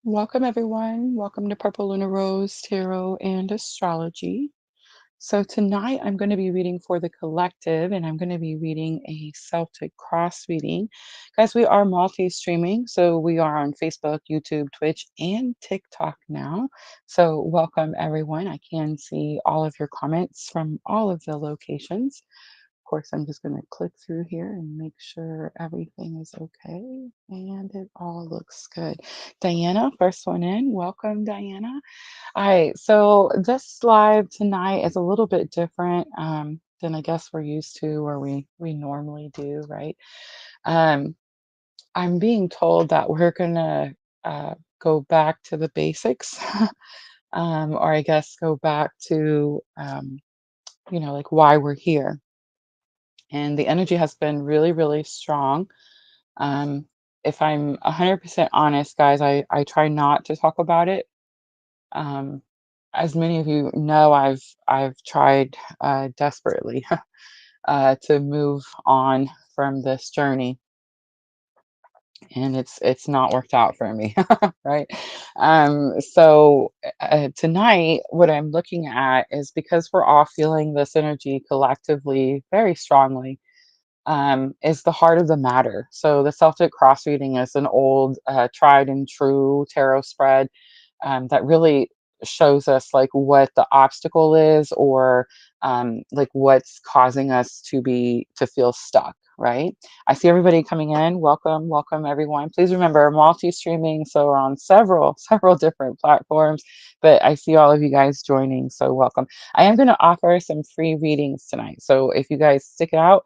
Welcome, everyone. Welcome to Purple Lunar Rose Tarot and Astrology. So, tonight I'm going to be reading for the collective and I'm going to be reading a Celtic Cross reading. Guys, we are multi streaming. So, we are on Facebook, YouTube, Twitch, and TikTok now. So, welcome, everyone. I can see all of your comments from all of the locations. Of course, I'm just going to click through here and make sure everything is okay. And it all looks good. Diana, first one in. Welcome, Diana. All right. So this live tonight is a little bit different than I guess we're used to or we normally do, right? Um, I'm being told that we're gonna go back to the basics, or I guess go back to like why we're here. And the energy has been really, really strong. Um, if I'm 100% honest, guys, I try not to talk about it. Um, as many of you know, I've tried desperately to move on from this journey, and it's not worked out for me, right? So tonight, what I'm looking at is because we're all feeling this energy collectively very strongly is the heart of the matter. So the Celtic Cross reading is an old, tried and true tarot spread that really shows us like what the obstacle is or like what's causing us to feel stuck, right? I see everybody coming in. Welcome everyone. Please remember multi-streaming, so we're on several different platforms, but I see all of you guys joining, so welcome. I am going to offer some free readings tonight, so if you guys stick it out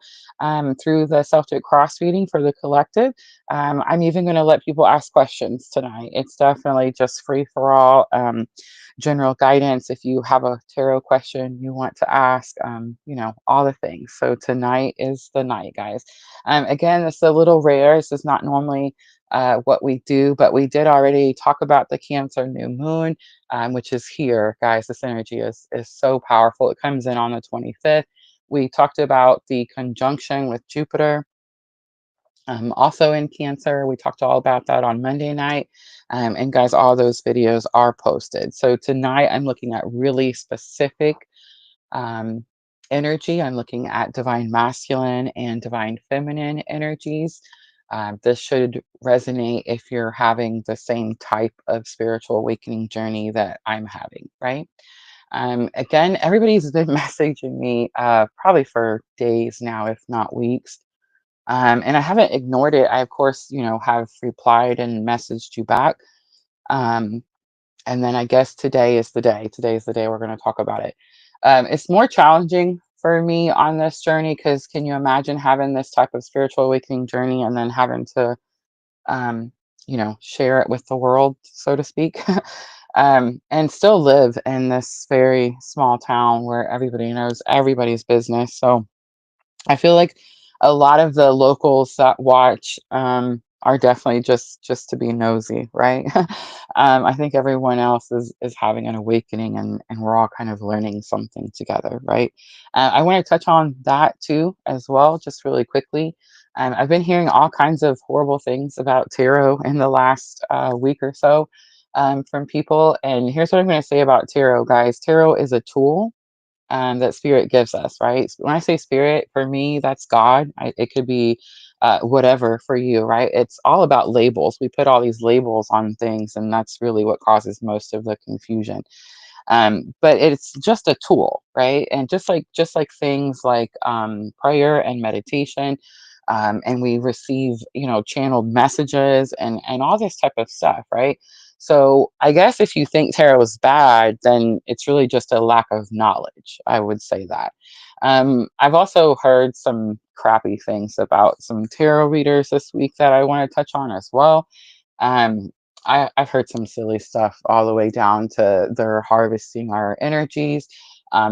through the Celtic Cross reading for the collective, I'm even going to let people ask questions tonight. It's definitely just free for all. General guidance. If you have a tarot question you want to ask, all the things. So tonight is the night, guys. Again, it's a little rare. This is not normally what we do, but we did already talk about the Cancer new moon, which is here, guys. This energy is so powerful. It comes in on the 25th. We talked about the conjunction with Jupiter. Also in Cancer, we talked all about that on Monday night. And guys, all those videos are posted. So tonight I'm looking at really specific um, energy. I'm looking at divine masculine and divine feminine energies. This should resonate if you're having the same type of spiritual awakening journey that I'm having, right? Again, everybody's been messaging me probably for days now, if not weeks. And I haven't ignored it. I, of course, have replied and messaged you back. Um, and then I guess today is the day. Today is the day we're going to talk about it. It's more challenging for me on this journey because can you imagine having this type of spiritual awakening journey and then having to, um, share it with the world, so to speak, and still live in this very small town where everybody knows everybody's business. So I feel like a lot of the locals that watch are definitely just to be nosy, right? I think everyone else is having an awakening, and we're all kind of learning something together, right? I want to touch on that too as well, just really quickly. I've been hearing all kinds of horrible things about tarot in the last week or so from people, and here's what I'm going to say about tarot, guys. Tarot is a tool that spirit gives us, right? When I say spirit, for me, that's God. It could be whatever for you, right? It's all about labels. We put all these labels on things, and that's really what causes most of the confusion. But it's just a tool, right? And just like things like prayer and meditation. And we receive, channeled messages and all this type of stuff, right? So I guess if you think tarot is bad, then it's really just a lack of knowledge. I would say that. I've also heard some crappy things about some tarot readers this week that I want to touch on as well. Um, I've heard some silly stuff all the way down to they're harvesting our energies.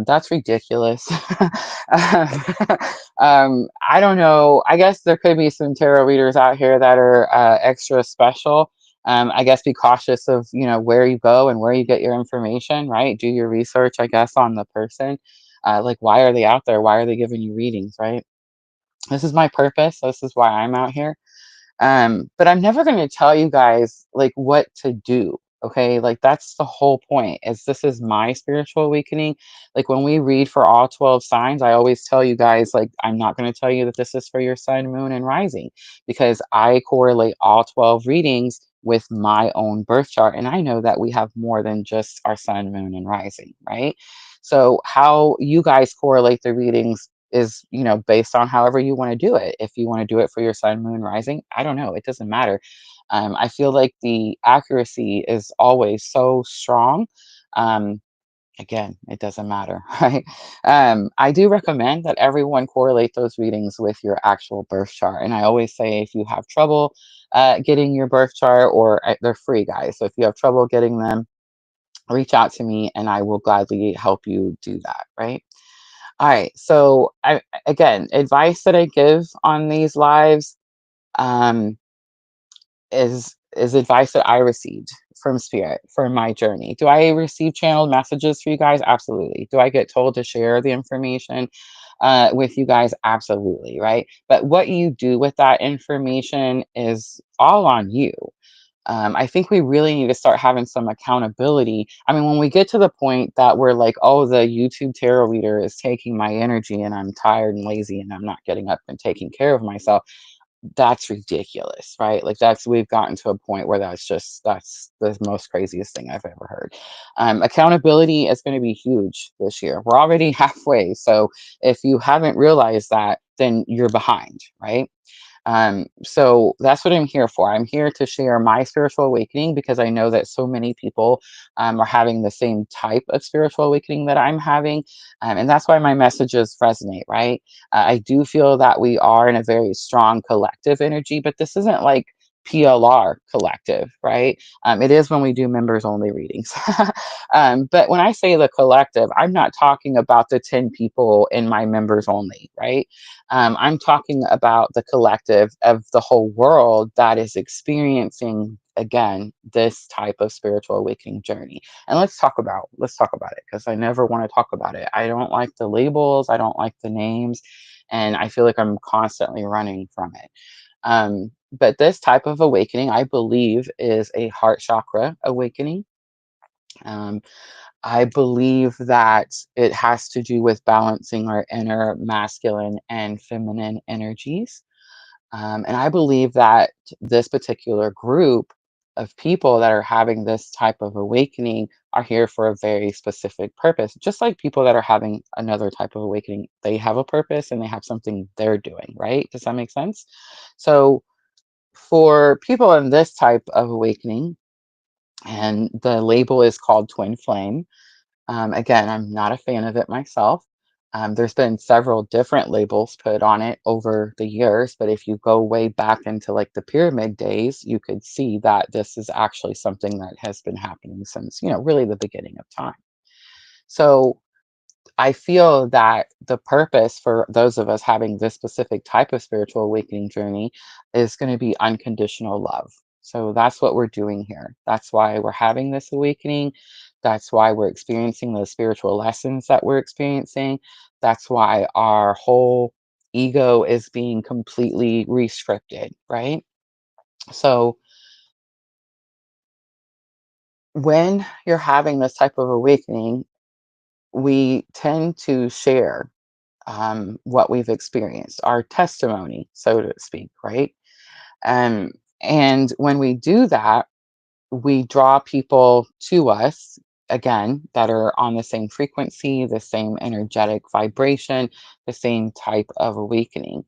That's ridiculous. I don't know. I guess there could be some tarot readers out here that are extra special. I guess be cautious of where you go and where you get your information. Right? Do your research, I guess, on the person. Like, why are they out there? Why are they giving you readings? Right? This is my purpose. This is why I'm out here. But I'm never going to tell you guys like what to do. Okay. Like that's the whole point is this is my spiritual awakening. Like when we read for all 12 signs, I always tell you guys, like, I'm not going to tell you that this is for your sun, moon, and rising because I correlate all 12 readings with my own birth chart. And I know that we have more than just our sun, moon, and rising, right? So how you guys correlate the readings is, based on however you want to do it. If you want to do it for your sun, moon, rising, I don't know. It doesn't matter. I feel like the accuracy is always so strong. Um, Again, it doesn't matter, right? I do recommend that everyone correlate those readings with your actual birth chart. And I always say if you have trouble getting your birth chart, or they're free, guys. So if you have trouble getting them, reach out to me and I will gladly help you do that, right? All right. So again, advice that I give on these lives um, is advice that I received from spirit for my journey. Do I receive channeled messages for you guys? Absolutely. Do I get told to share the information with you guys? Absolutely. Right. But what you do with that information is all on you. I think we really need to start having some accountability. I mean, when we get to the point that we're like, oh, the YouTube tarot reader is taking my energy and I'm tired and lazy and I'm not getting up and taking care of myself, that's ridiculous, right? Like we've gotten to a point where that's the most craziest thing I've ever heard. Accountability is going to be huge this year. We're already halfway. So if you haven't realized that, then you're behind, right? So that's what I'm here for. I'm here to share my spiritual awakening because I know that so many people are having the same type of spiritual awakening that I'm having. And that's why my messages resonate, right? I do feel that we are in a very strong collective energy, but this isn't like PLR collective, right? It is when we do members only readings. But when I say the collective, I'm not talking about the 10 people in my members only, right? I'm talking about the collective of the whole world that is experiencing again this type of spiritual awakening journey. And let's talk about it because I never want to talk about it. I don't like the labels, I don't like the names, and I feel like I'm constantly running from it. But this type of awakening, I believe, is a heart chakra awakening. Um, I believe that it has to do with balancing our inner masculine and feminine energies. And I believe that this particular group of people that are having this type of awakening are here for a very specific purpose. Just like people that are having another type of awakening, they have a purpose and they have something they're doing, right? Does that make sense? So, for people in this type of awakening, and the label is called twin flame. Again, I'm not a fan of it myself. There's been several different labels put on it over the years, but if you go way back into like the pyramid days, you could see that this is actually something that has been happening since, really the beginning of time. So I feel that the purpose for those of us having this specific type of spiritual awakening journey is going to be unconditional love. So that's what we're doing here. That's why we're having this awakening. That's why we're experiencing the spiritual lessons that we're experiencing. That's why our whole ego is being completely rescripted, right? So when you're having this type of awakening, we tend to share what we've experienced, our testimony, so to speak, right? Um, and when we do that, we draw people to us again that are on the same frequency, the same energetic vibration, the same type of awakening.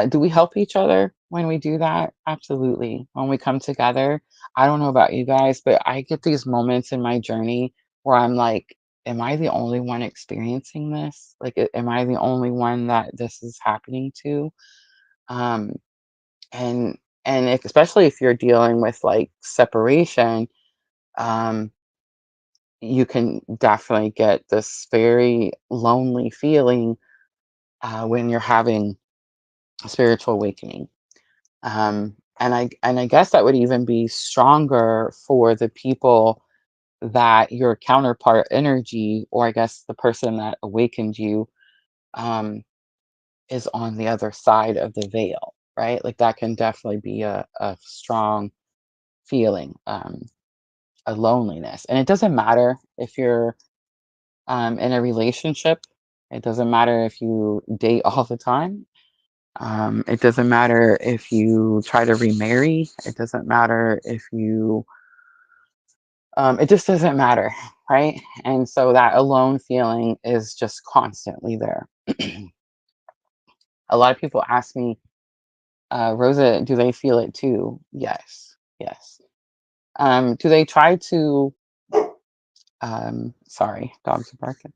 Do we help each other when we do that? Absolutely. When we come together, I don't know about you guys, but I get these moments in my journey where I'm like, am I the only one experiencing this? Like, am I the only one that this is happening to? Um, and especially if you're dealing with like separation, um, you can definitely get this very lonely feeling when you're having a spiritual awakening. And I guess that would even be stronger for the people that your counterpart energy, or I guess the person that awakened you, um, is on the other side of the veil, right? Like that can definitely be a strong feeling, a loneliness. And it doesn't matter if you're in a relationship, it doesn't matter if you date all the time. It doesn't matter if you try to remarry. It doesn't matter if you, it just doesn't matter, right? And so that alone feeling is just constantly there. A lot of people ask me, Rosa, do they feel it too? Yes, yes. Do they try to, sorry, dogs are barking.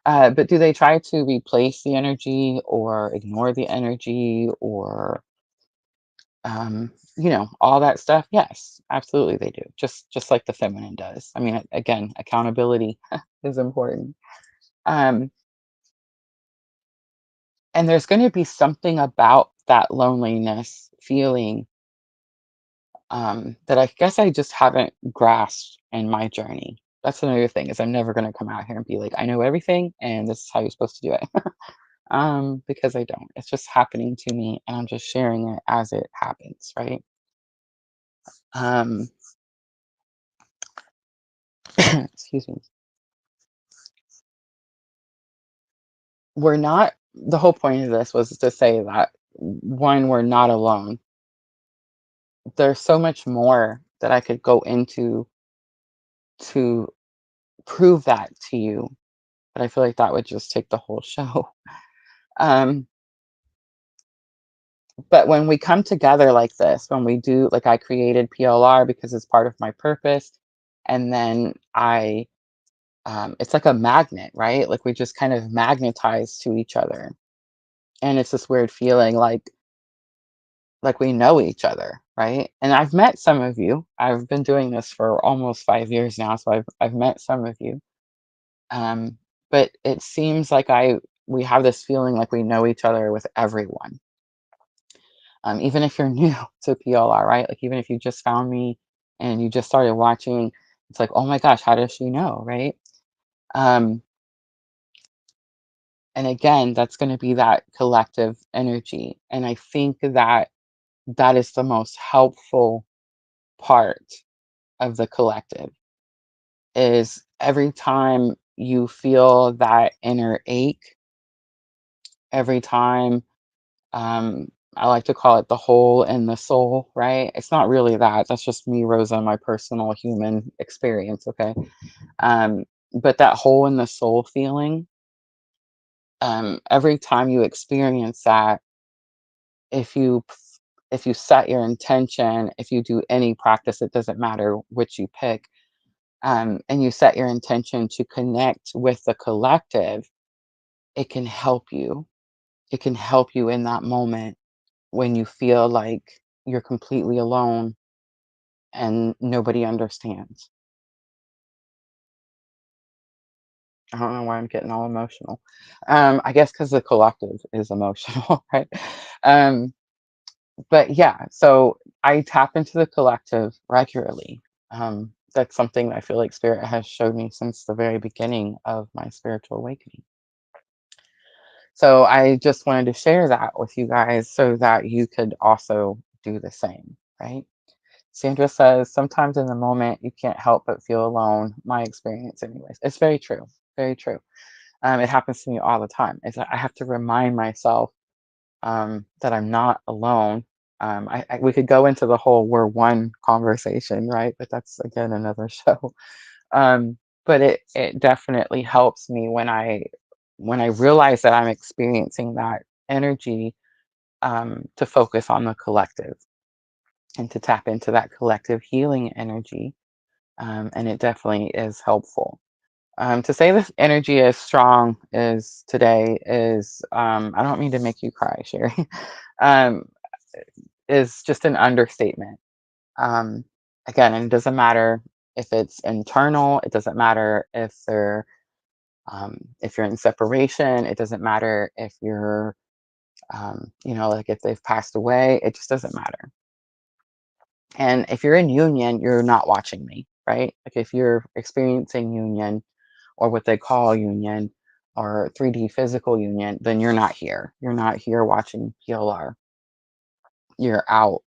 But do they try to replace the energy or ignore the energy or all that stuff? Yes, absolutely they do. Just like the feminine does. I mean, again, accountability is important. Um, and there's going to be something about that loneliness feeling that I guess I just haven't grasped in my journey. That's another thing is I'm never going to come out here and be like, I know everything and this is how you're supposed to do it. Because I don't. It's just happening to me and I'm just sharing it as it happens, right? Um, excuse me. We're not The whole point of this was to say that one, we're not alone. There's so much more that I could go into to prove that to you, but I feel like that would just take the whole show. Um, but when we come together like this, when we do, like I created PLR because it's part of my purpose, and then it's like a magnet, right? Like we just kind of magnetize to each other. And it's this weird feeling like we know each other, right? And I've met some of you. I've been doing this for almost 5 years now, so I've met some of you. Um, but it seems like I we have this feeling like we know each other with everyone. Even if you're new to PLR, right? Like even if you just found me and you just started watching, it's like, oh my gosh, how does she know, right? Um, and again, that's going to be that collective energy. And I think that that is the most helpful part of the collective is every time you feel that inner ache, every time, I like to call it the hole in the soul, right? It's not really that. That's just me, Rosa, my personal human experience, okay? Um, but that hole in the soul feeling, every time you experience that, if you if you set your intention, if you do any practice, it doesn't matter which you pick, and you set your intention to connect with the collective, it can help you. It can help you in that moment when you feel like you're completely alone and nobody understands. I don't know why I'm getting all emotional. I guess because the collective is emotional, right? Um, but yeah, so I tap into the collective regularly. That's something I feel like spirit has showed me since the very beginning of my spiritual awakening. So I just wanted to share that with you guys so that you could also do the same, right? Sandra says, sometimes in the moment you can't help but feel alone. My experience, anyways. It's very true. Very true. It happens to me all the time. I have to remind myself that I'm not alone. We could go into the whole we're one conversation, right? But that's again another show. Um, but it definitely helps me when I realize that I'm experiencing that energy, to focus on the collective and to tap into that collective healing energy. And it definitely is helpful. To say this energy is strong is today is I don't mean to make you cry, Sherry. um, is just an understatement. Um, Again, and it doesn't matter if it's internal. It doesn't matter if you're in separation. It doesn't matter if you're like if they've passed away. It just doesn't matter. And if you're in union, you're not watching me, right? Like if you're experiencing union or what they call union or 3D physical union, then you're not here. You're not here watching PLR. you're out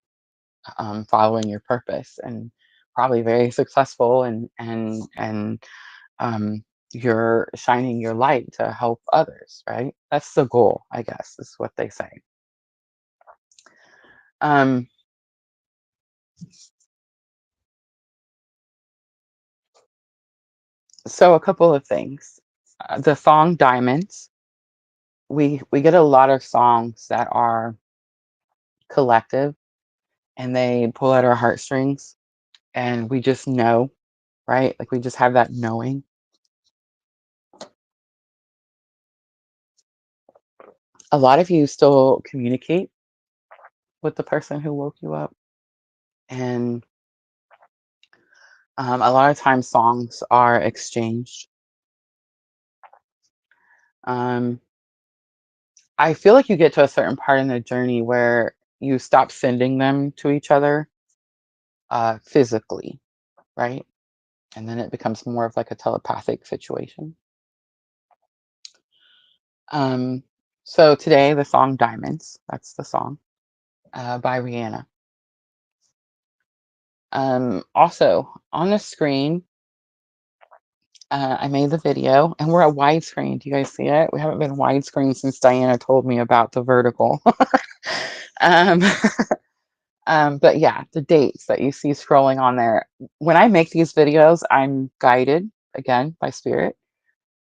following your purpose and probably very successful, and um, you're shining your light to help others, right? That's the goal, I guess, is what they say. Um, so a couple of things. The song Diamonds, we get a lot of songs that are collective and they pull at our heartstrings and we just know, right? Like we just have that knowing. A lot of you still communicate with the person who woke you up. And a lot of times songs are exchanged. Um, I feel like you get to a certain part in the journey where you stop sending them to each other physically, right? And then it becomes more of like a telepathic situation. Um, so today, the song Diamonds, that's the song by Rihanna. Also, on the screen, I made the video and we're at widescreen. Do you guys see it? We haven't been widescreen since Diana told me about the vertical. um, but yeah, the dates that you see scrolling on there. When I make these videos, I'm guided again by spirit.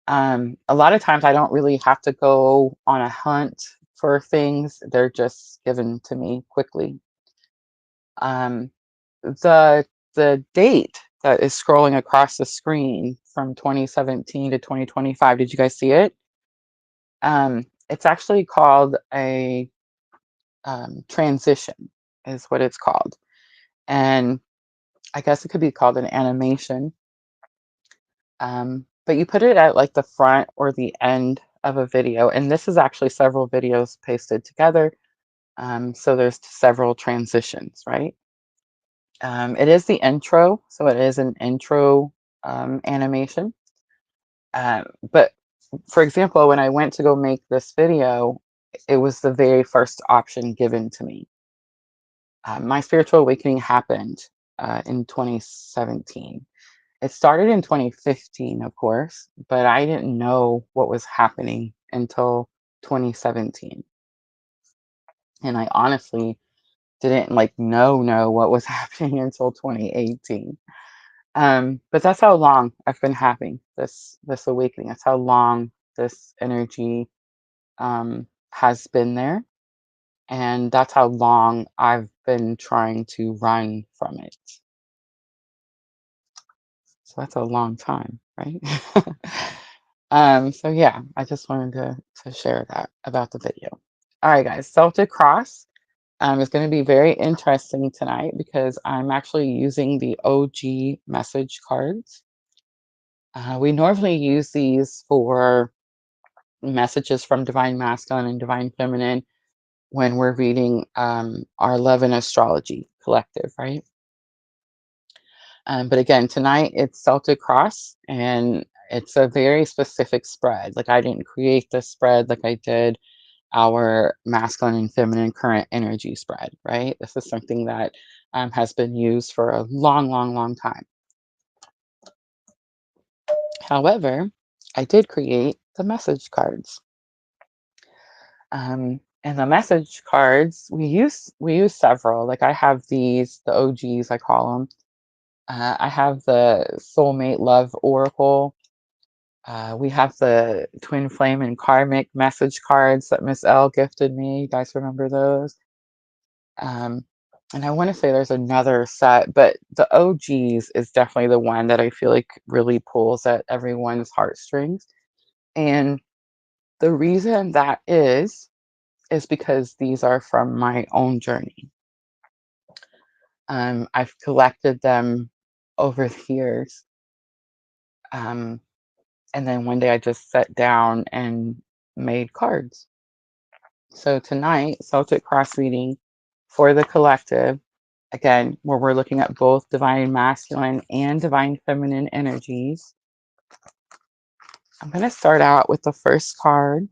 A lot of times I don't really have to go on a hunt for things. They're just given to me quickly. Um, the the date that is scrolling across the screen from 2017 to 2025, did you guys see it? It's actually called a transition, is what it's called. And I guess it could be called an animation. But you put it at like the front or the end of a video. And this is actually several videos pasted together. So there's several transitions, right? It is the intro. So it is an intro animation. But for example, when I went to go make this video, it was the very first option given to me. My spiritual awakening happened in 2017. It started in 2015, of course, but I didn't know what was happening until 2017. And I honestly didn't like know what was happening until 2018. But that's how long I've been having this awakening. That's how long this energy has been there. And that's how long I've been trying to run from it. So that's a long time, right? So yeah, I just wanted to share that about the video. All right, guys, Celtic Cross is going to be very interesting tonight because I'm actually using the OG message cards. We normally use these for messages from Divine Masculine and Divine Feminine when we're reading our Love and Astrology collective, right? But again, tonight it's Celtic Cross and it's a very specific spread. Like I didn't create this spread like I did our masculine and feminine current energy spread, right? This is something that has been used for a long time. However, I did create the message cards. And the message cards, we use several. Like I have these, the OGs, I call them. I have the Soulmate Love Oracle. We have the Twin Flame and Karmic message cards that Miss L gifted me. You guys remember those? Um, and I want to say there's another set, but the OGs is definitely the one that I feel like really pulls at everyone's heartstrings. And the reason that is because these are from my own journey. I've collected them over the years. And then one day I just sat down and made cards. So tonight, Celtic Cross reading for the collective, again, where we're looking at both divine masculine and divine feminine energies. I'm going to start out with the first card.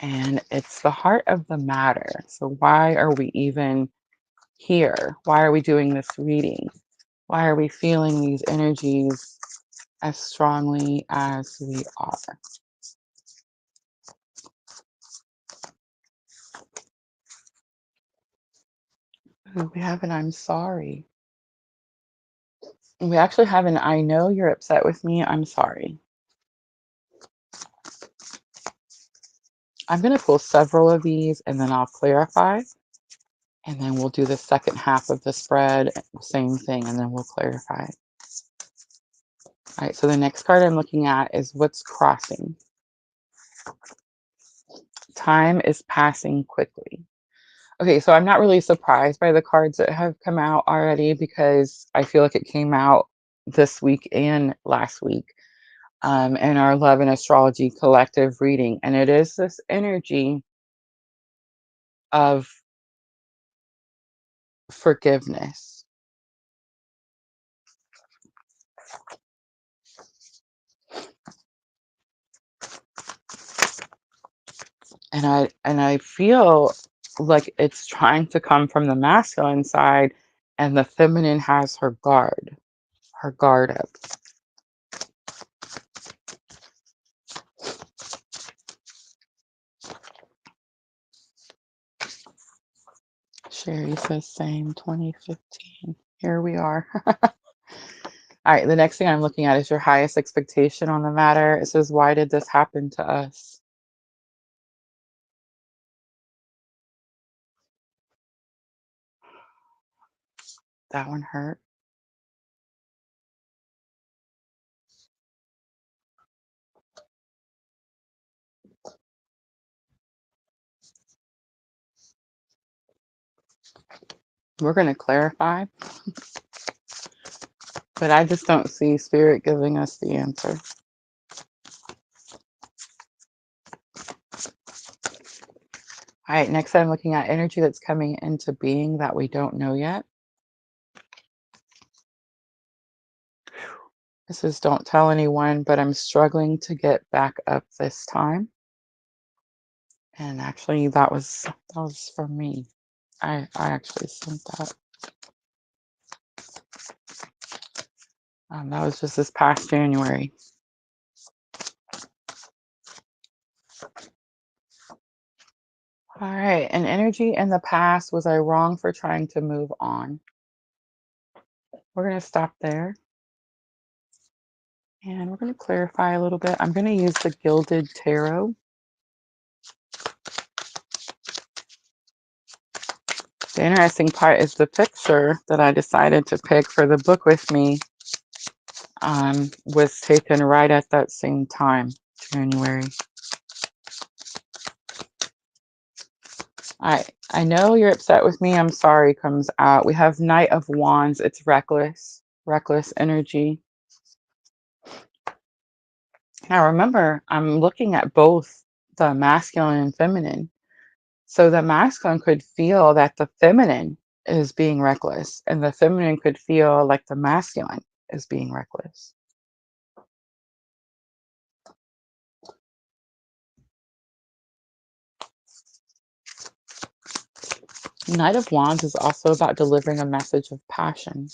And it's the heart of the matter. So why are we even here? Why are we doing this reading? Why are we feeling these energies as strongly as we are? Ooh, we have an I'm sorry. We actually have an I know you're upset with me. I'm sorry. I'm going to pull several of these and then I'll clarify. And then we'll do the second half of the spread, same thing, and then we'll clarify. All right, so the next card I'm looking at is what's crossing. Time is passing quickly. Okay, so I'm not really surprised by the cards that have come out already because I feel like it came out this week and last week in our Love and Astrology collective reading. And it is this energy of forgiveness. And I feel like it's trying to come from the masculine side and the feminine has her guard up. Sherry says same 2015. Here we are. All right, the next thing I'm looking at is your highest expectation on the matter. It says, why did this happen to us? That one hurt. We're going to clarify, but I just don't see Spirit giving us the answer. All right, next I'm looking at energy that's coming into being that we don't know yet. This is don't tell anyone, but I'm struggling to get back up this time. And actually that was for me. I actually sent that. That was just this past January. All right, an energy in the past, was I wrong for trying to move on? We're going to stop there. And we're going to clarify a little bit. I'm going to use the Gilded Tarot. The interesting part is the picture that I decided to pick for the book with me was taken right at that same time, January. I know you're upset with me. I'm sorry comes out. We have Knight of Wands. It's reckless energy. Now remember, I'm looking at both the masculine and feminine. So the masculine could feel that the feminine is being reckless, and the feminine could feel like the masculine is being reckless. Knight of Wands is also about delivering a message of passion.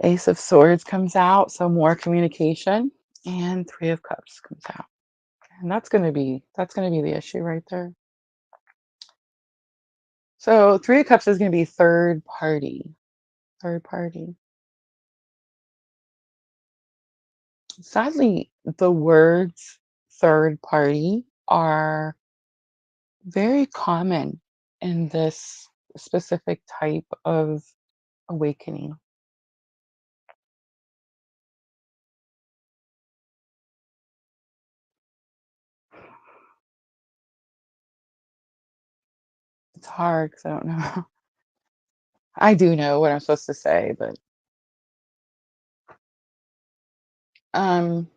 Ace of Swords comes out, so more communication, and Three of Cups comes out. And that's going to be the issue right there. So Three of Cups is going to be third party. Sadly, the words third party are very common in this specific type of awakening. It's hard because I don't know. I do know what I'm supposed to say, but um,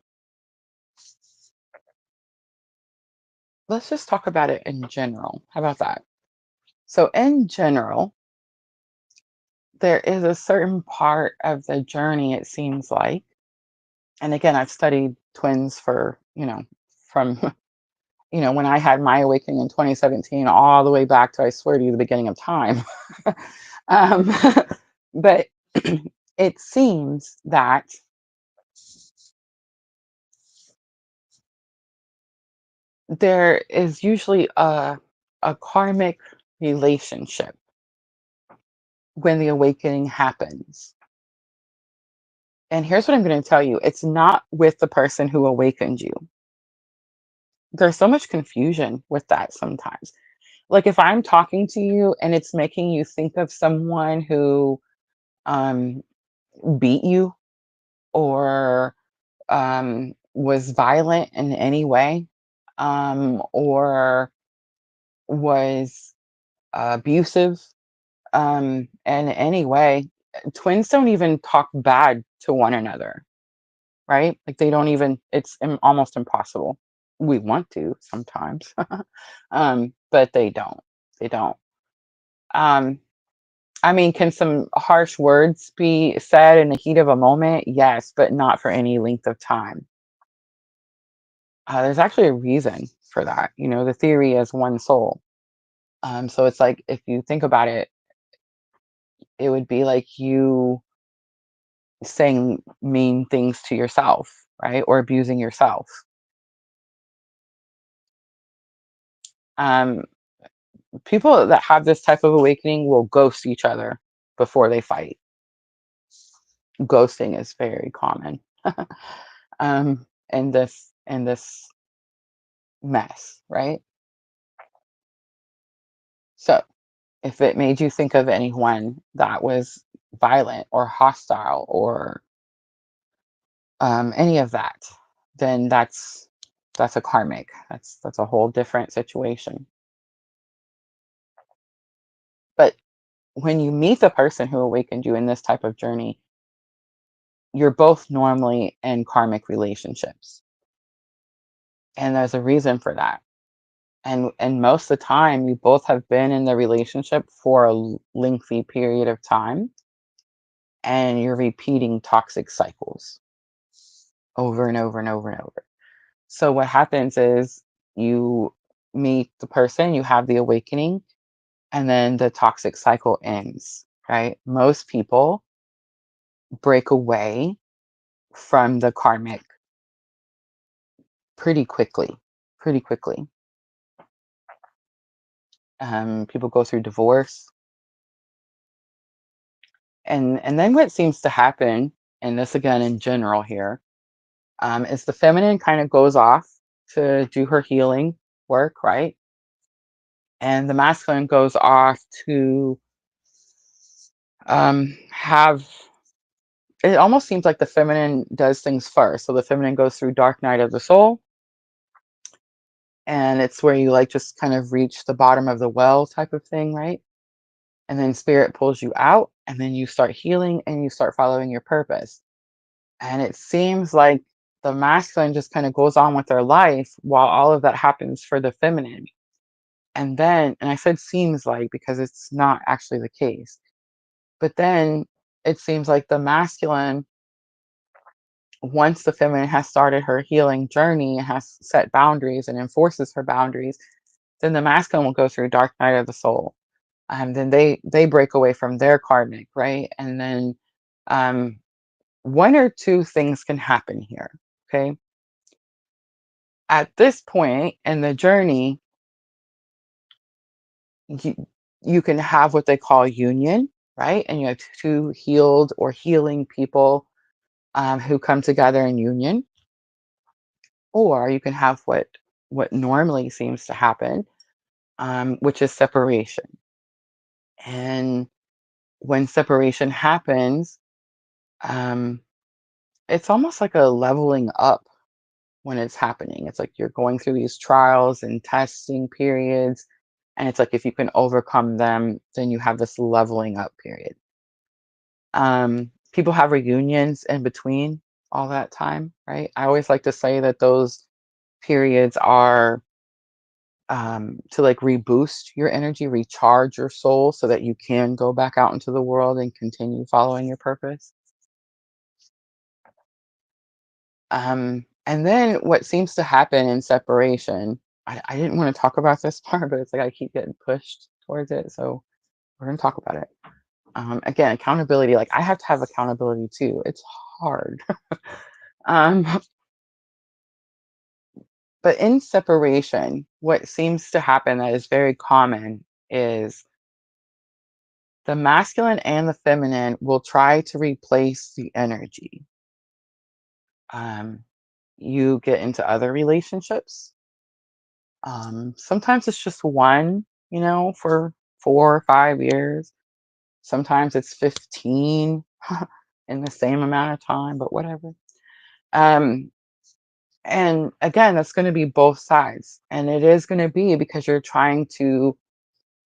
let's just talk about it in general. How about that? So in general, there is a certain part of the journey, it seems like, and again, I've studied twins for, from, when I had my awakening in 2017 all the way back to, I swear to you, the beginning of time. um, but it seems that there is usually a karmic relationship when the awakening happens. And here's what I'm going to tell you, it's not with the person who awakened you. There's so much confusion with that sometimes. Like if I'm talking to you and it's making you think of someone who um, beat you or was violent in any way, or was abusive in any way, twins don't even talk bad to one another, right? Like they don't even, it's almost impossible. We want to sometimes, but they don't. They don't. Um, I mean, can some harsh words be said in the heat of a moment? Yes, but not for any length of time. There's actually a reason for that. The theory is one soul. So it's like if you think about it, it would be like you saying mean things to yourself, right? Or abusing yourself. Um, People that have this type of awakening will ghost each other before they fight. Ghosting is very common in this mess, right? So if it made you think of anyone that was violent or hostile or any of that, then that's a karmic. That's a whole different situation. But when you meet the person who awakened you in this type of journey, you're both normally in karmic relationships. And there's a reason for that. And most of the time you both have been in the relationship for a lengthy period of time and you're repeating toxic cycles over and over and over and over. So what happens is you meet the person, you have the awakening, and then the toxic cycle ends, right? Most people break away from the karmic pretty quickly, pretty quickly. People go through divorce, and then what seems to happen, and this again in general here, is the feminine kind of goes off to do her healing work, right? And the masculine goes off to have. It almost seems like the feminine does things first. So the feminine goes through dark night of the soul, and it's where you like just kind of reach the bottom of the well type of thing, right? And then spirit pulls you out, and then you start healing and you start following your purpose. And it seems like the masculine just kind of goes on with their life while all of that happens for the feminine. And I said seems like because it's not actually the case. But then it seems like the masculine, once the feminine has started her healing journey and has set boundaries and enforces her boundaries, then the masculine will go through dark night of the soul. Then they break away from their karmic, right? And then um, one or two things can happen here. Okay, at this point in the journey, you can have what they call union, right? And you have two healed or healing people who come together in union, or you can have what normally seems to happen, which is separation. And when separation happens, um, it's almost like a leveling up when it's happening. It's like you're going through these trials and testing periods. And it's like if you can overcome them, then you have this leveling up period. People have reunions in between all that time, right? I always like to say that those periods are to like reboost your energy, recharge your soul so that you can go back out into the world and continue following your purpose. And then what seems to happen in separation, I didn't want to talk about this part, but it's like I keep getting pushed towards it. So we're going to talk about it. Again, accountability, like I have to have accountability too. It's hard. um, but in separation, what seems to happen that is very common is the masculine and the feminine will try to replace the energy. Um, you get into other relationships. Sometimes it's just one, for 4 or 5 years. Sometimes it's 15 in the same amount of time, but whatever. Um, and again, that's going to be both sides. And it is going to be because you're trying to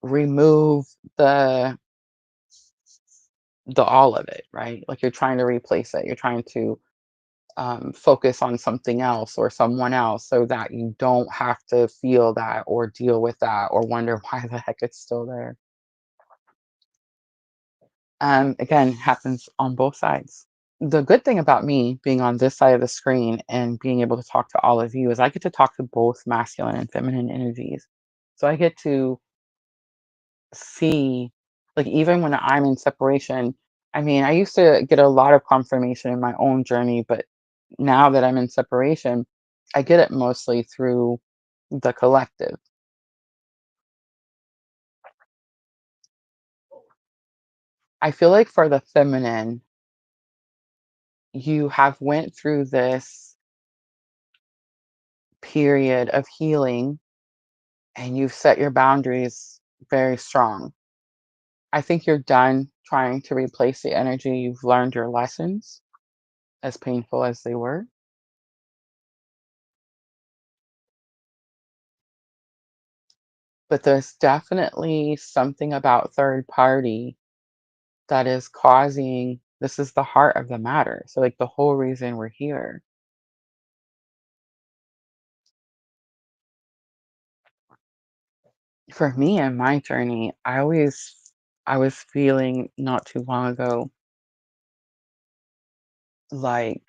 remove the the all of it, right? Like you're trying to replace it. You're trying to focus on something else or someone else so that you don't have to feel that or deal with that or wonder why the heck it's still there. Again, happens on both sides. The good thing about me being on this side of the screen and being able to talk to all of you is I get to talk to both masculine and feminine energies. So I get to see, like, even when I'm in separation, I mean, I used to get a lot of confirmation in my own journey, but now that I'm in separation, I get it mostly through the collective. I feel like for the feminine, you have went through this period of healing and you've set your boundaries very strong. I think you're done trying to replace the energy. You've learned your lessons, as painful as they were. But there's definitely something about third party that is causing this is the heart of the matter. So, like, the whole reason we're here. For me and my journey, I was feeling not too long ago like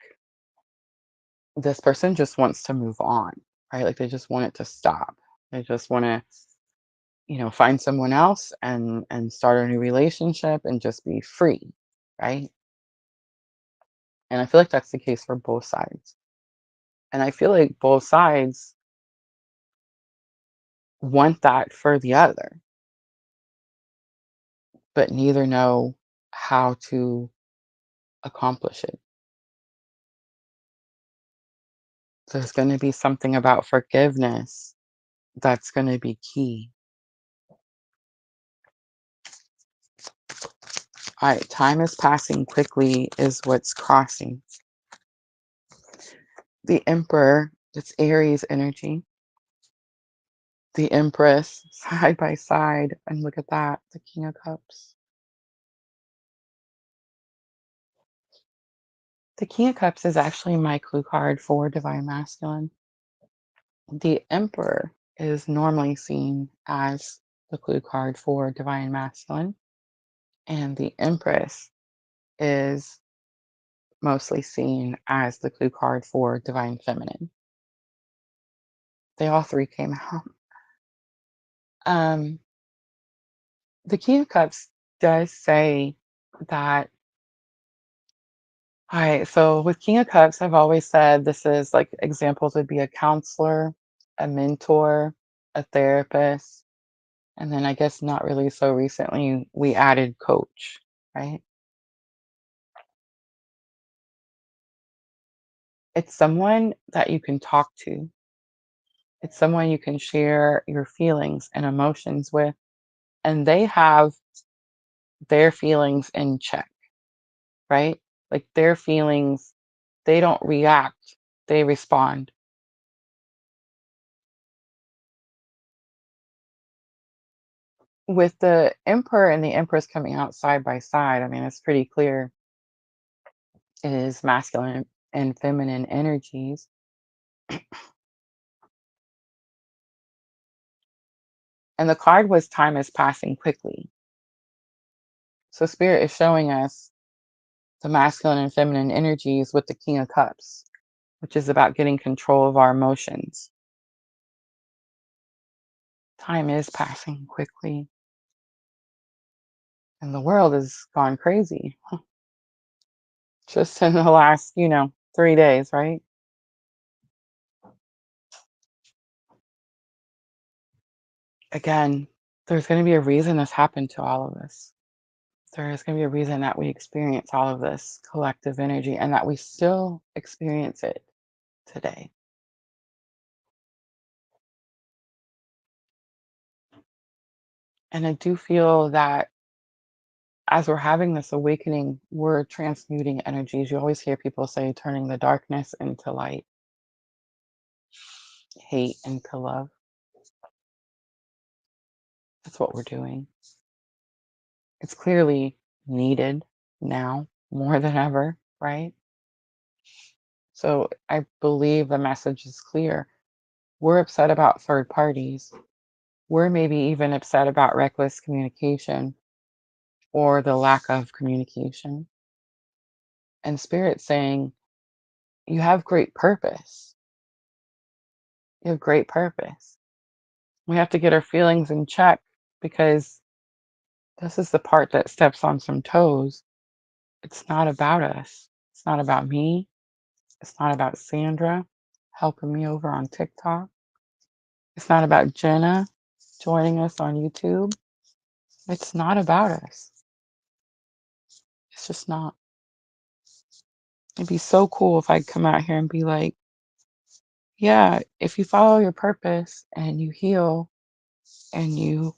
this person just wants to move on, right? Like they just want it to stop. They just want to, find someone else and start a new relationship and just be free, right? And I feel like that's the case for both sides. And I feel like both sides want that for the other, but neither know how to accomplish it. There's going to be something about forgiveness that's going to be key. All right, time is passing quickly, is what's crossing. The Emperor, it's Aries energy. The Empress, side by side. And look at that, the King of Cups. The King of Cups is actually my clue card for Divine Masculine. The Emperor is normally seen as the clue card for Divine Masculine. And the Empress is mostly seen as the clue card for Divine Feminine. They all three came out. Um, the King of Cups does say that. All right, so with King of Cups, I've always said this is like examples would be a counselor, a mentor, a therapist, and then I guess not really so recently we added coach, right? It's someone that you can talk to. It's someone you can share your feelings and emotions with, and they have their feelings in check, right? Like their feelings, they don't react, they respond. With the Emperor and the Empress coming out side by side, I mean, it's pretty clear it is masculine and feminine energies. And the card was time is passing quickly. So Spirit is showing us the masculine and feminine energies with the King of Cups. which is about getting control of our emotions. Time is passing quickly, and the world has gone crazy just in the last, 3 days, right? Again, there's going to be a reason this happened to all of us. There is going to be a reason that we experience all of this collective energy and that we still experience it today. And I do feel that as we're having this awakening, we're transmuting energies. You always hear people say turning the darkness into light, hate into love. That's what we're doing. It's clearly needed now more than ever, right? So I believe the message is clear. We're upset about third parties. We're maybe even upset about reckless communication or the lack of communication. And Spirit saying, you have great purpose. You have great purpose. We have to get our feelings in check because this is the part that steps on some toes. It's not about us. It's not about me. It's not about Sandra helping me over on TikTok. It's not about Jenna joining us on YouTube. It's not about us. It's just not. It'd be so cool if I come out here and be like, yeah, if you follow your purpose and you heal and you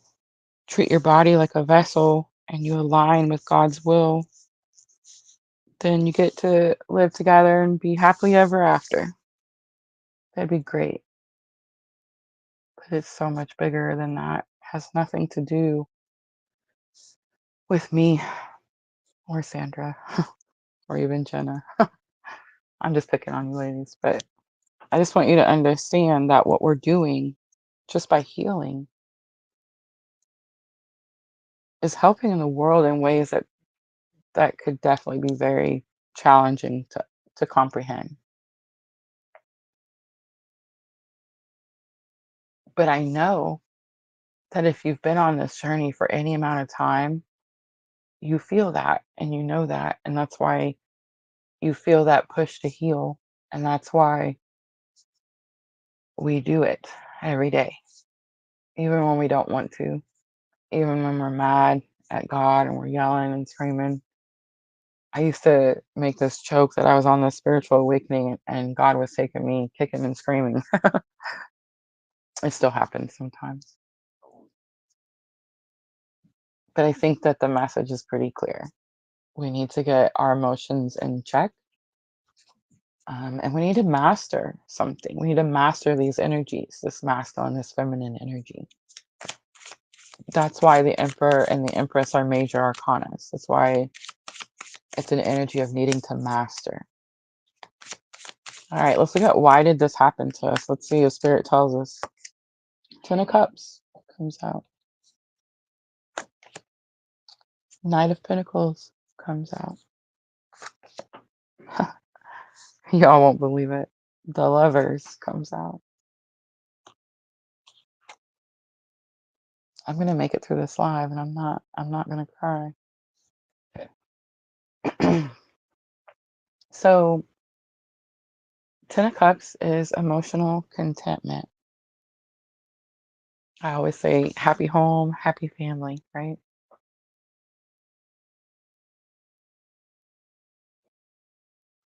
treat your body like a vessel and you align with God's will, then you get to live together and be happily ever after. That'd be great. But it's so much bigger than that. It has nothing to do with me or Sandra or even Jenna. I'm just picking on you ladies, but I just want you to understand that what we're doing just by healing is helping in the world in ways that could definitely be very challenging to comprehend. But I know that if you've been on this journey for any amount of time, you feel that and you know that. And that's why you feel that push to heal. And that's why we do it every day, even when we don't want to, even when we're mad at God and we're yelling and screaming. I used to make this joke that I was on this spiritual awakening and God was taking me kicking and screaming. It still happens sometimes. But I think that the message is pretty clear. We need to get our emotions in check. And we need to master something. We need to master these energies, this masculine, this feminine energy. That's why the Emperor and the Empress are major arcanas. That's why it's an energy of needing to master. All right, let's look at why did this happen to us. Let's see if Spirit tells us. Ten of Cups comes out. Knight of Pentacles comes out. Y'all won't believe it. The Lovers comes out. I'm gonna make it through this live, and I'm not gonna cry. So, Ten of Cups is emotional contentment. I always say happy home, happy family, right?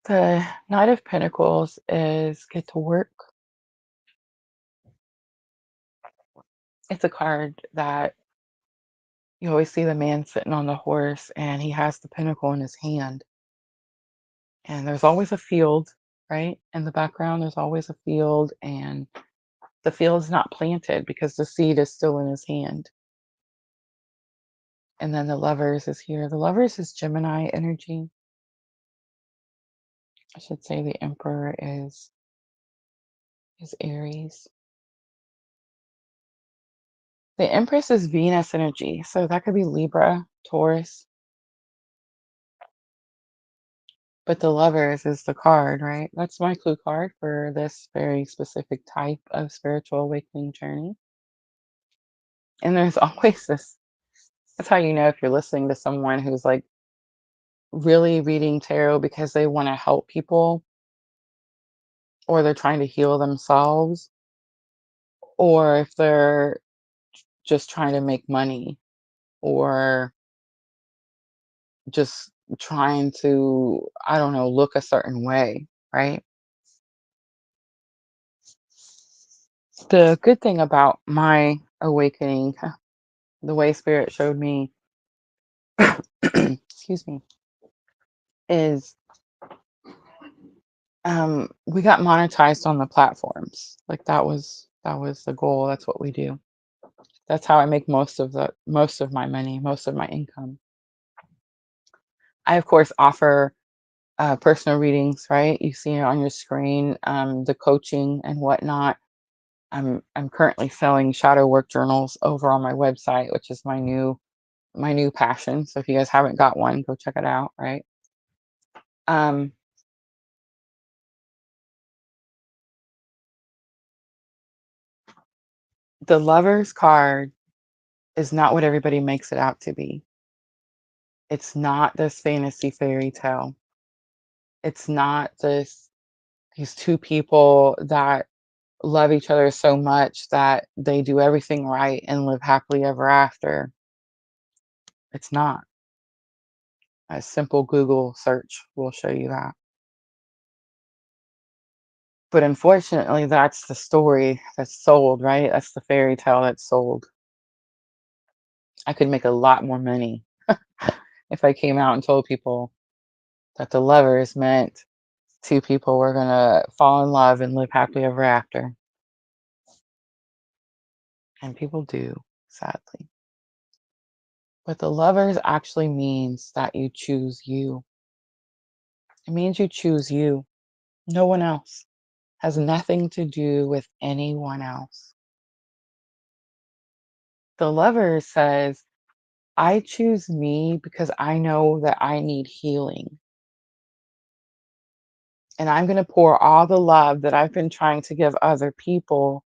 The Knight of Pentacles is get to work. It's a card that you always see the man sitting on the horse and he has the pentacle in his hand. And there's always a field, right? In the background, there's always a field, and the field is not planted because the seed is still in his hand. And then the Lovers is here. The Lovers is Gemini energy. I should say the Emperor is Aries. The Empress is Venus energy. So that could be Libra, Taurus. But the lovers is the card, right? That's my clue card for this very specific type of spiritual awakening journey. And there's always this, that's how you know if you're listening to someone who's like really reading tarot because they want to help people or they're trying to heal themselves or if they're just trying to make money or just trying to, I don't know, look a certain way, right? The good thing about my awakening, the way spirit showed me, excuse me, is we got monetized on the platforms. Like that was the goal. That's what we do. That's how I make most of my money, most of my income. I of course offer personal readings, right? You see it on your screen, the coaching and whatnot. I'm currently selling shadow work journals over on my website, which is my new passion. So if you guys haven't got one, go check it out, right? Um, the Lover's card is not what everybody makes it out to be. It's not this fantasy fairy tale. It's not these two people that love each other so much that they do everything right and live happily ever after. It's not. A simple Google search will show you that. But unfortunately, that's the story that's sold, right? That's the fairy tale that's sold. I could make a lot more money if I came out and told people that the lovers meant two people were going to fall in love and live happily ever after. And people do, sadly. But the lovers actually means that you choose you. It means you choose you. No one else. Has nothing to do with anyone else. The lover says, I choose me because I know that I need healing. And I'm going to pour all the love that I've been trying to give other people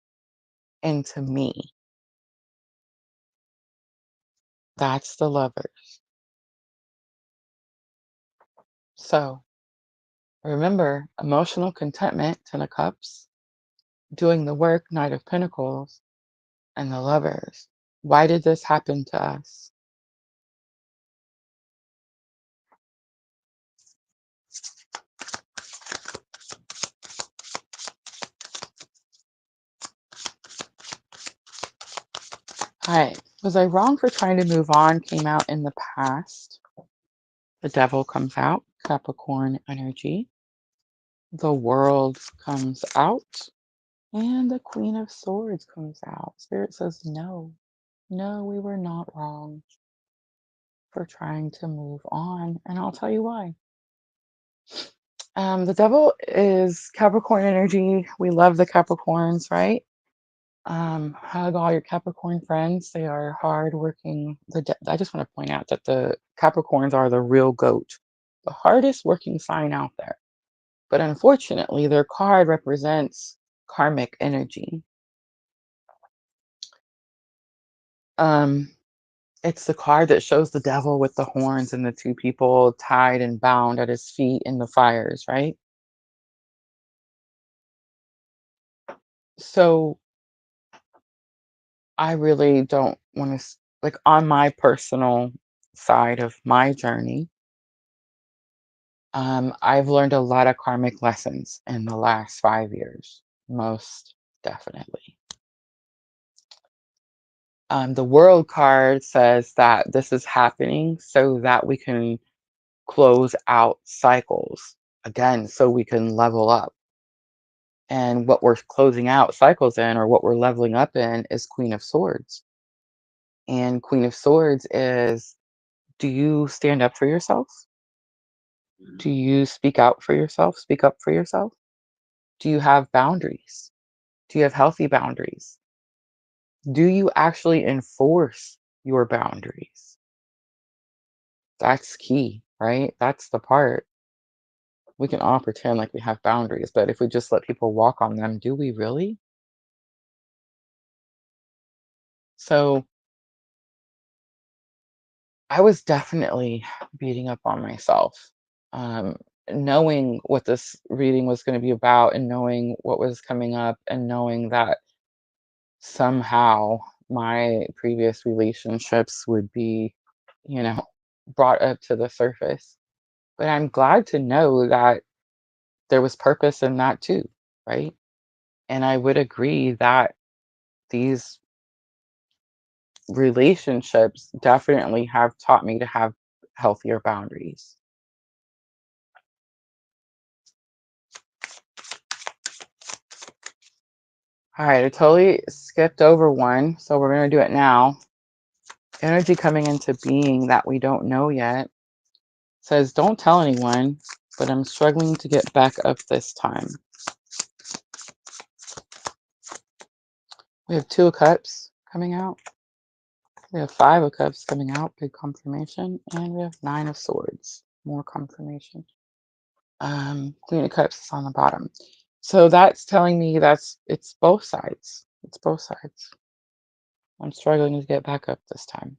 into me. That's the lover. So remember emotional contentment, Ten of Cups, doing the work, Knight of Pentacles, and the lovers. Why did this happen to us? All right. Was I wrong for trying to move on? Came out in the past. The devil comes out, Capricorn energy. The world comes out, and the Queen of Swords comes out. Spirit says, no, no, we were not wrong for trying to move on. And I'll tell you why. The devil is Capricorn energy. We love the Capricorns, right? Hug all your Capricorn friends. They are hardworking. I just want to point out that the Capricorns are the real goat, the hardest working sign out there. But unfortunately, their card represents karmic energy. Um, it's the card that shows the devil with the horns and the two people tied and bound at his feet in the fires, right? So I really don't want to, like, on my personal side of my journey, I've learned a lot of karmic lessons in the last 5 years, most definitely. The world card says that this is happening so that we can close out cycles again, so we can level up. And what we're closing out cycles in, or what we're leveling up in, is Queen of Swords. And Queen of Swords is, do you stand up for yourself? Do you speak out for yourself? Speak up for yourself? Do you have boundaries? Do you have healthy boundaries? Do you actually enforce your boundaries? That's key, right? That's the part. We can all pretend like we have boundaries, but if we just let people walk on them, do we really? So I was definitely beating up on myself, um, knowing what this reading was going to be about, and knowing what was coming up, and knowing that somehow my previous relationships would be, you know, brought up to the surface. But I'm glad to know that there was purpose in that too, right? And I would agree that these relationships definitely have taught me to have healthier boundaries. All right, I totally skipped over one, so we're going to do it now. Energy coming into being that we don't know yet says, don't tell anyone, but I'm struggling to get back up this time. We have Two of Cups coming out. We have Five of Cups coming out, big confirmation. And we have Nine of Swords, more confirmation. Queen of Cups is on the bottom. So that's telling me it's both sides. It's both sides. I'm struggling to get back up this time.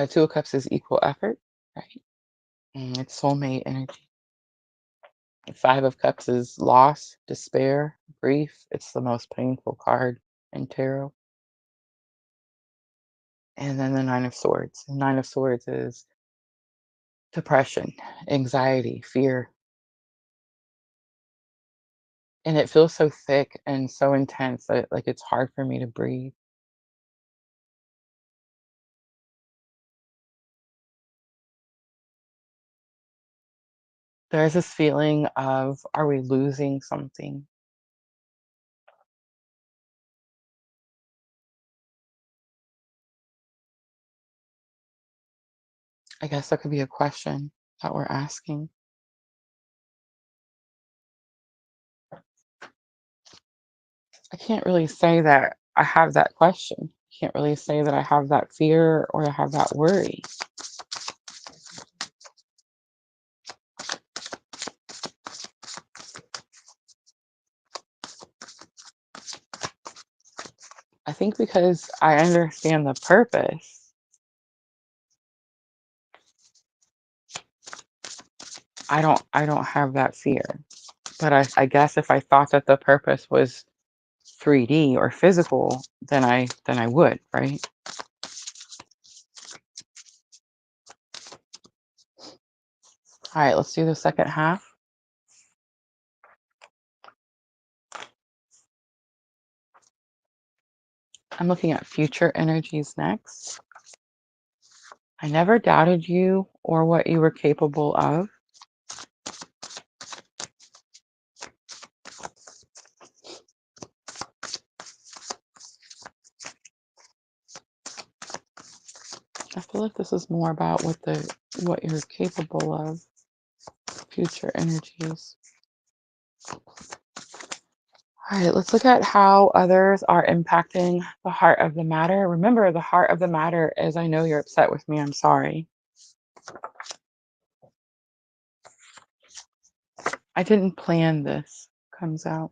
Two of Cups is equal effort, right? It's soulmate energy. Five of Cups is loss, despair, grief. It's the most painful card in tarot. And then the Nine of Swords. The Nine of Swords is depression, anxiety, fear. And it feels so thick and so intense that like it's hard for me to breathe. There's this feeling of, are we losing something? I guess that could be a question that we're asking. I can't really say that I have that question. Can't really say that I have that fear or I have that worry. I think because I understand the purpose, I don't have that fear. But I guess if I thought that the purpose was 3D or physical, then I would, right? All right, let's do the second half. I'm looking at future energies next. I never doubted you or what you were capable of. I feel like this is more about what you're capable of. Future energies. All right, let's look at how others are impacting the heart of the matter. Remember, the heart of the matter is, I know you're upset with me. I'm sorry. I didn't plan this. Comes out.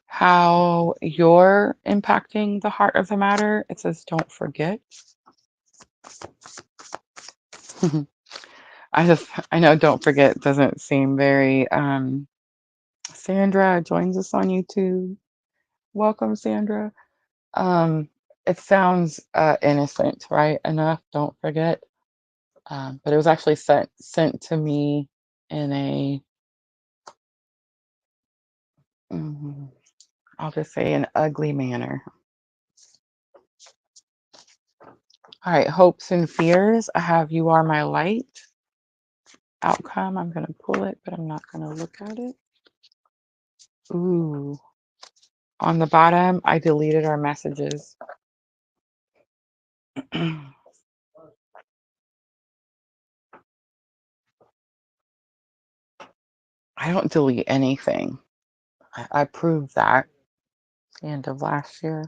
How you're impacting the heart of the matter. It says, don't forget. I know don't forget doesn't seem very Sandra joins us on YouTube. Welcome, Sandra. Um it sounds innocent, right? Enough, don't forget. But it was actually sent to me in a mm, I'll just say an ugly manner. All right, hopes and fears. I have you are my light. Outcome. I'm gonna pull it, but I'm not gonna look at it. Ooh. On the bottom, I deleted our messages. I don't delete anything. I proved that. the end of last year.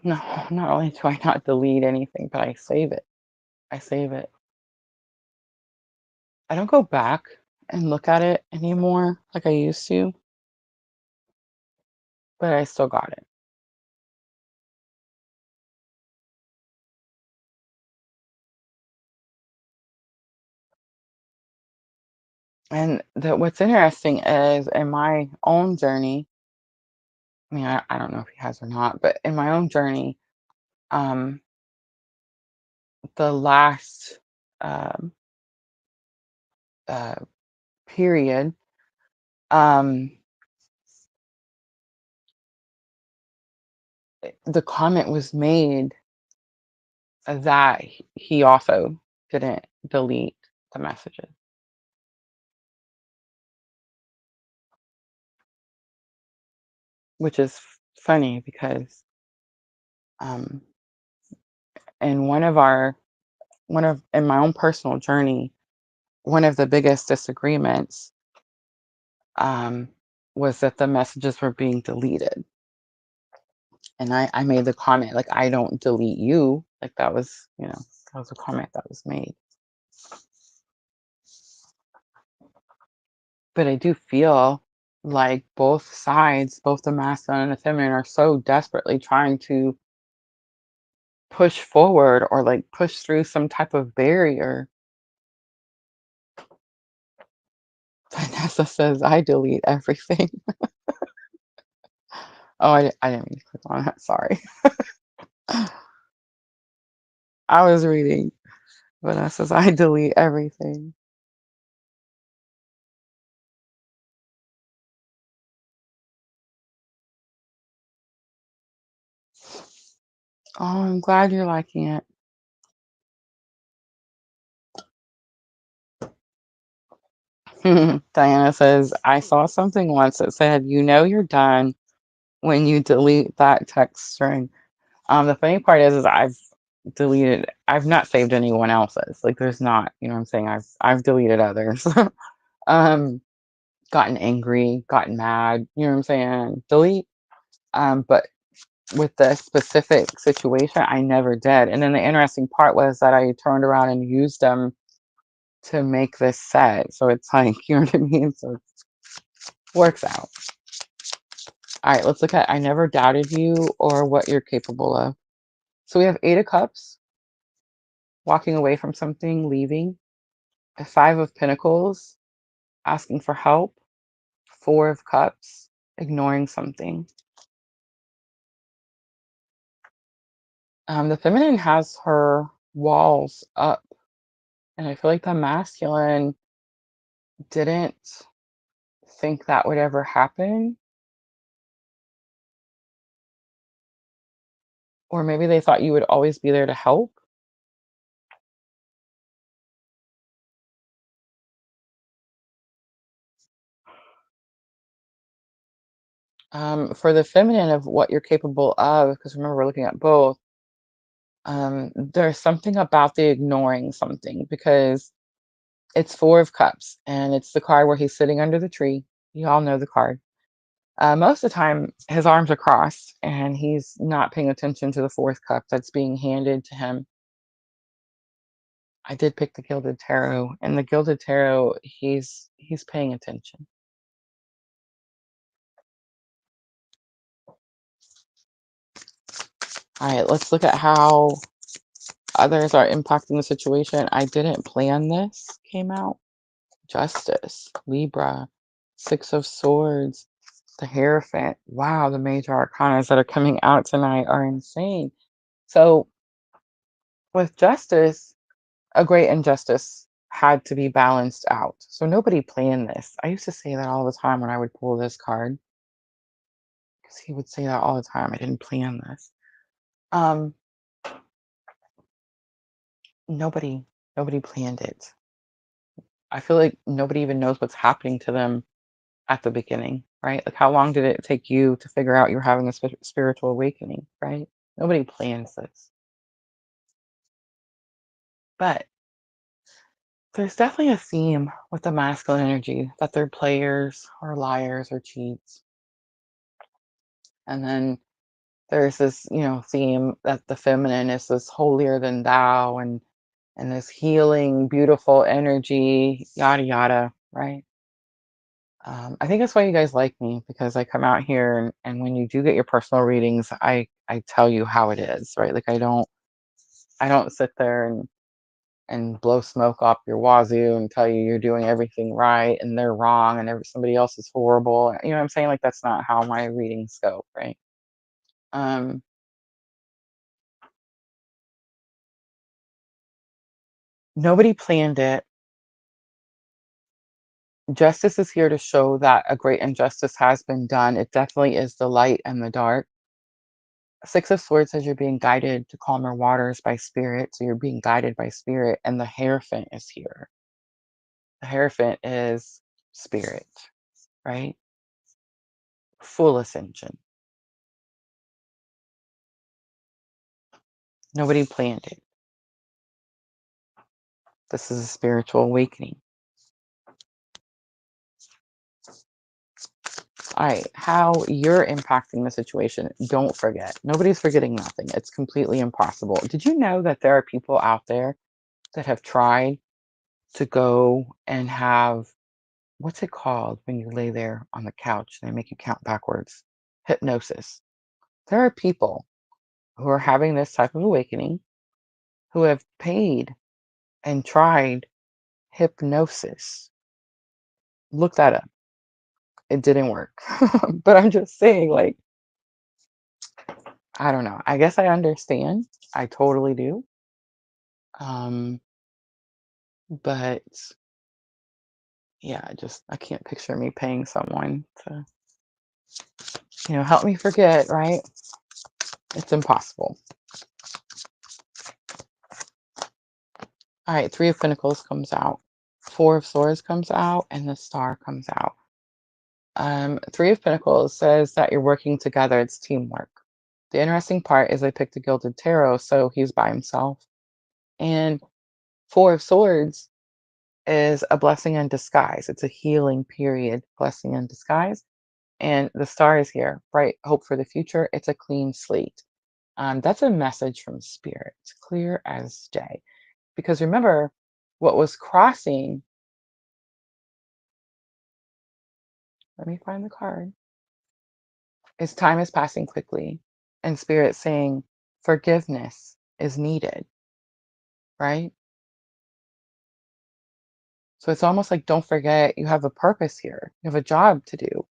No, not only do I not delete anything, but I save it. I save it. I don't go back and look at it anymore like I used to, but I still got it. And what's interesting is in my own journey, I mean, I don't know if he has or not, but in my own journey, um, the last um, uh, period, um, the comment was made that he also didn't delete the messages, which is funny because um, in one of in my own personal journey, one of the biggest disagreements um, was that the messages were being deleted. And I made the comment, like, I don't delete you. Like that was, that was a comment that was made. But I do feel like both sides, both the masculine and the feminine, are so desperately trying to push forward or like push through some type of barrier. Vanessa says, I delete everything. Oh, I didn't mean to click on that. Sorry. I was reading. Vanessa says, I delete everything. Oh, I'm glad you're liking it. Diana says, I saw something once that said, you're done when you delete that text string. The funny part is I've not saved anyone else's. Like there's not, you know what I'm saying? I've deleted others. um, Gotten angry, gotten mad, you know what I'm saying? Delete. But with the specific situation, I never did. And then the interesting part was that I turned around and used them to make this set. So it's like, you know what I mean? So it works out. All right, let's look at I never doubted you or what you're capable of. So we have 8 of Cups, walking away from something, leaving. A 5 of Pentacles, asking for help. 4 of Cups, ignoring something. The feminine has her walls up, and I feel like the masculine didn't think that would ever happen, or maybe they thought you would always be there to help. For the feminine of what you're capable of, because remember we're looking at both. There's something about the ignoring something because it's 4 of Cups and it's the card where he's sitting under the tree. You all know the card. Most of the time, his arms are crossed and he's not paying attention to the 4th cup that's being handed to him. I did pick the Gilded Tarot, and the Gilded Tarot, he's paying attention. All right, let's look at how others are impacting the situation. I didn't plan this, came out. Justice, Libra, 6 of Swords, the Hierophant. Wow, the major arcanas that are coming out tonight are insane. So with Justice, a great injustice had to be balanced out. So nobody planned this. I used to say that all the time when I would pull this card, because he would say that all the time. I didn't plan this. Um, nobody, nobody planned it. I feel like nobody even knows what's happening to them at the beginning, right? Like, how long did it take you to figure out you're having a spiritual awakening, right? Nobody plans this. But There's definitely a theme with the masculine energy that they're players or liars or cheats. And then there's this, theme that the feminine is this holier than thou and this healing, beautiful energy, yada yada, right? I think that's why you guys like me because I come out here and when you do get your personal readings, I tell you how it is, right? Like I don't sit there and blow smoke up your wazoo and tell you you're doing everything right and they're wrong and somebody else is horrible. You know what I'm saying? Like that's not how my readings go, right? Um, Nobody planned it. Justice is here to show that a great injustice has been done. It definitely is the light and the dark. Six of Swords says you're being guided to calmer waters by spirit. So you're being guided by spirit, and the Hierophant is here. The Hierophant is spirit, right? Full ascension. Nobody planned it. This is a spiritual awakening. All right, how you're impacting the situation. Don't forget. Nobody's forgetting nothing. It's completely impossible. Did you know that there are people out there that have tried to go and have what's it called when you lay there on the couch and they make you count backwards? Hypnosis. There are people who are having this type of awakening who have paid and tried hypnosis. Look that up. It didn't work. But I'm just saying, like, I don't know. I guess I understand. I totally do. Um, but yeah, I can't picture me paying someone to, help me forget, right? It's impossible. All right, Three of Pentacles comes out, Four of Swords comes out, and the Star comes out. Three of Pentacles says that you're working together. It's teamwork. The interesting part is I picked a Gilded Tarot, so he's by himself. And Four of Swords is a blessing in disguise. It's a healing period, blessing in disguise. And the Star is here, bright hope for the future. It's a clean slate. That's a message from spirit, clear as day. Because remember, what was crossing, let me find the card, is time is passing quickly. And spirit saying forgiveness is needed, right? So it's almost like don't forget you have a purpose here. You have a job to do.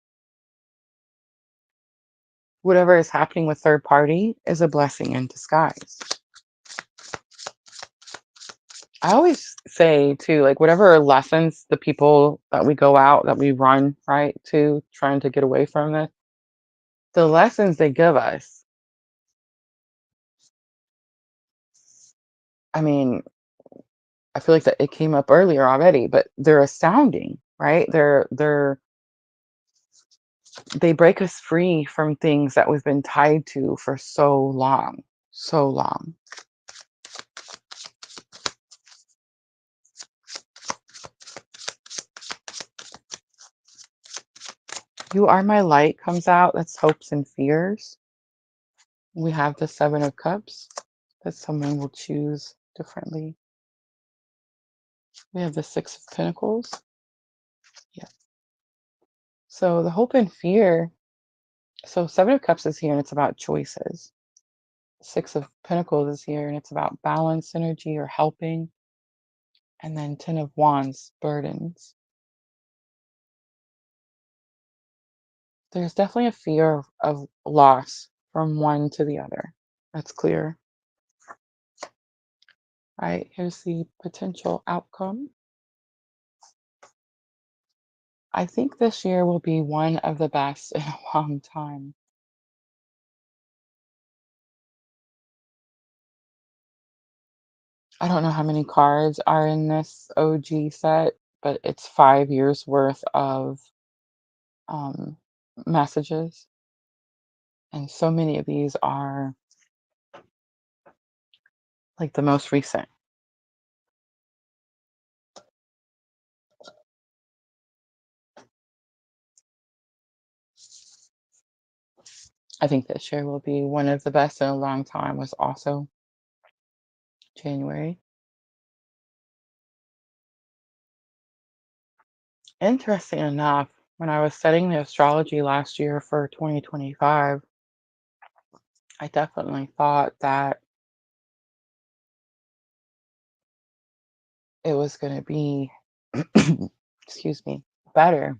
Whatever is happening with third party is a blessing in disguise. I always say too, like whatever lessons the people that we go out, that we run, right, to trying to get away from this, the lessons they give us, I mean, I feel like that it came up earlier already, but they're astounding, right? They break us free from things that we've been tied to for so long, so long. You Are My Light comes out. That's hopes and fears. We have the Seven of Cups that someone will choose differently. We have the Six of Pentacles. Yeah. So the hope and fear. So Seven of Cups is here and it's about choices. Six of Pentacles is here and it's about balance, energy, or helping. And then Ten of Wands, burdens. There's definitely a fear of loss from one to the other. That's clear. All right, here's the potential outcome. I think this year will be one of the best in a long time. I don't know how many cards are in this OG set, but it's 5 years worth of um, messages. And so many of these are like the most recent. I think this year will be one of the best in a long time, was also January. Interesting enough, when I was studying the astrology last year for 2025, I definitely thought that it was going to be, excuse me, better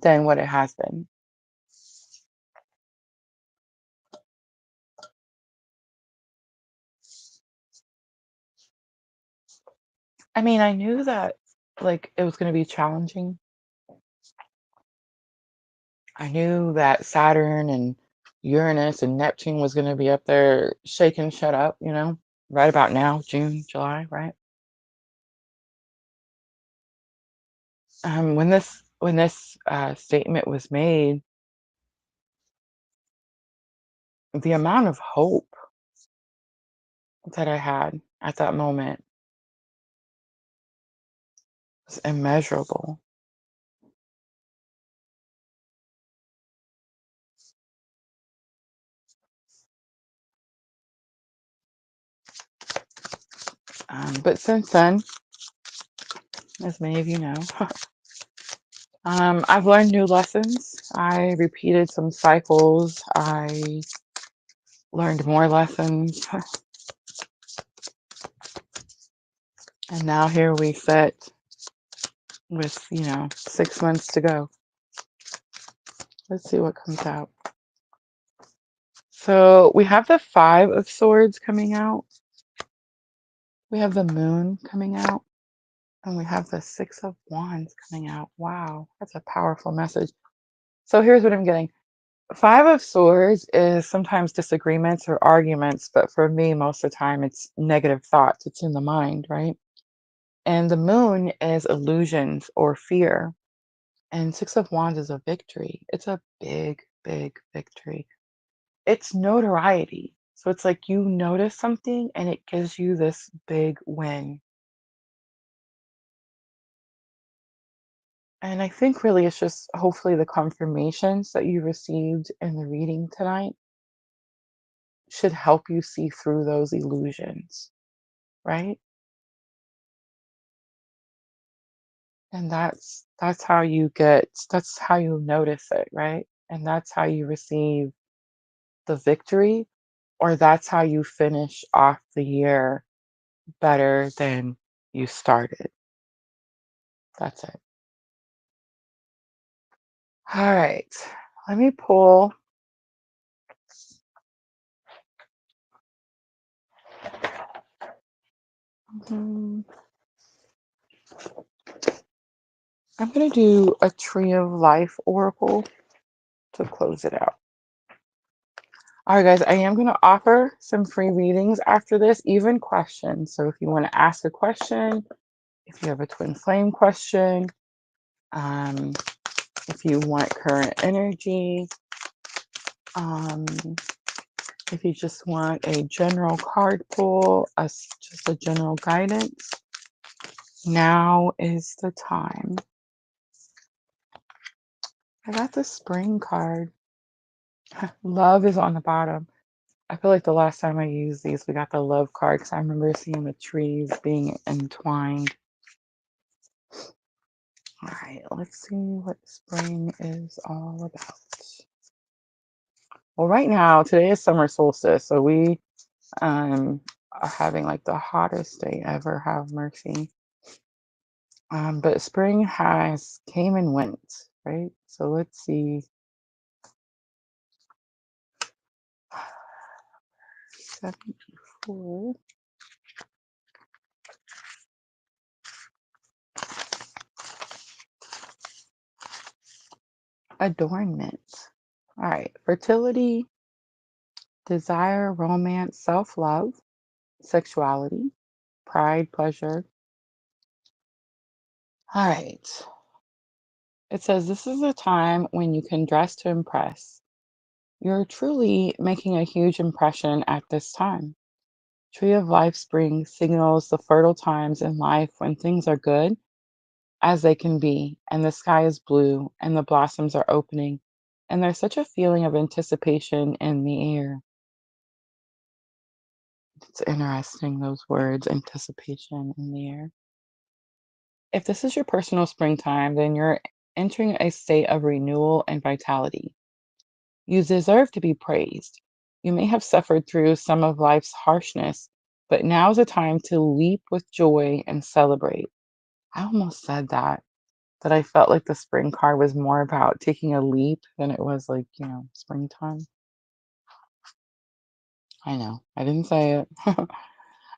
than what it has been. I mean, I knew that like it was going to be challenging. I knew that Saturn and Uranus and Neptune was going to be up there shaking shut up, right about now, June, July, right? When this statement was made, the amount of hope that I had at that moment was immeasurable. But since then, as many of you know, I've learned new lessons. I repeated some cycles. I learned more lessons. And now here we sit with, 6 months to go. Let's see what comes out. So we have the Five of Swords coming out. We have the Moon coming out. And we have the Six of Wands coming out. Wow, that's a powerful message. So here's what I'm getting. Five of Swords is sometimes disagreements or arguments, but for me, most of the time, it's negative thoughts. It's in the mind, right? And the Moon is illusions or fear. And Six of Wands is a victory. It's a big, big victory. It's notoriety. So it's like you notice something and it gives you this big win. And I think really it's just hopefully the confirmations that you received in the reading tonight should help you see through those illusions, right? And that's how you notice it, right? And that's how you receive the victory, or that's how you finish off the year better than you started. That's it. All right. Let me pull. Mhm. I'm going to do a Tree of Life oracle to close it out. All right, guys, I am going to offer some free readings after this, even questions. So if you want to ask a question, if you have a twin flame question, um, if you want current energy, um, if you just want a general card pull, just a general guidance, now is the time. I got the spring card. Love is on the bottom. I feel like the last time I used these, we got the love card because I remember seeing the trees being entwined. All right, let's see what spring is all about. Well, right now, today is summer solstice, so we are having like the hottest day ever, have mercy. But spring has came and went, right? So let's see. 74. Adornment. All right, fertility, desire, romance, self-love, sexuality, pride, pleasure. All right. It says this is a time when you can dress to impress. You're truly making a huge impression at this time. Tree of Life Spring signals the fertile times in life when things are good as they can be, and the sky is blue and the blossoms are opening. And there's such a feeling of anticipation in the air. It's interesting, those words, anticipation in the air. If this is your personal springtime, then you're entering a state of renewal and vitality. You deserve to be praised. You may have suffered through some of life's harshness, but now's a time to leap with joy and celebrate. I almost said that I felt like the spring card was more about taking a leap than it was like, springtime. I know. I didn't say it.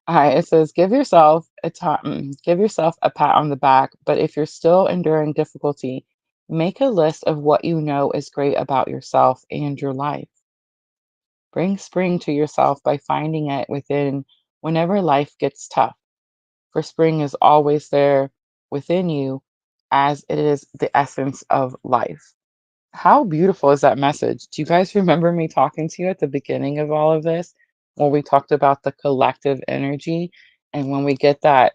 All right, it says give yourself a pat on the back, but if you're still enduring difficulty, make a list of what you know is great about yourself and your life. Bring spring to yourself by finding it within whenever life gets tough. For spring is always there within you as it is the essence of life. How beautiful is that message? Do you guys remember me talking to you at the beginning of all of this when we talked about the collective energy and when we get that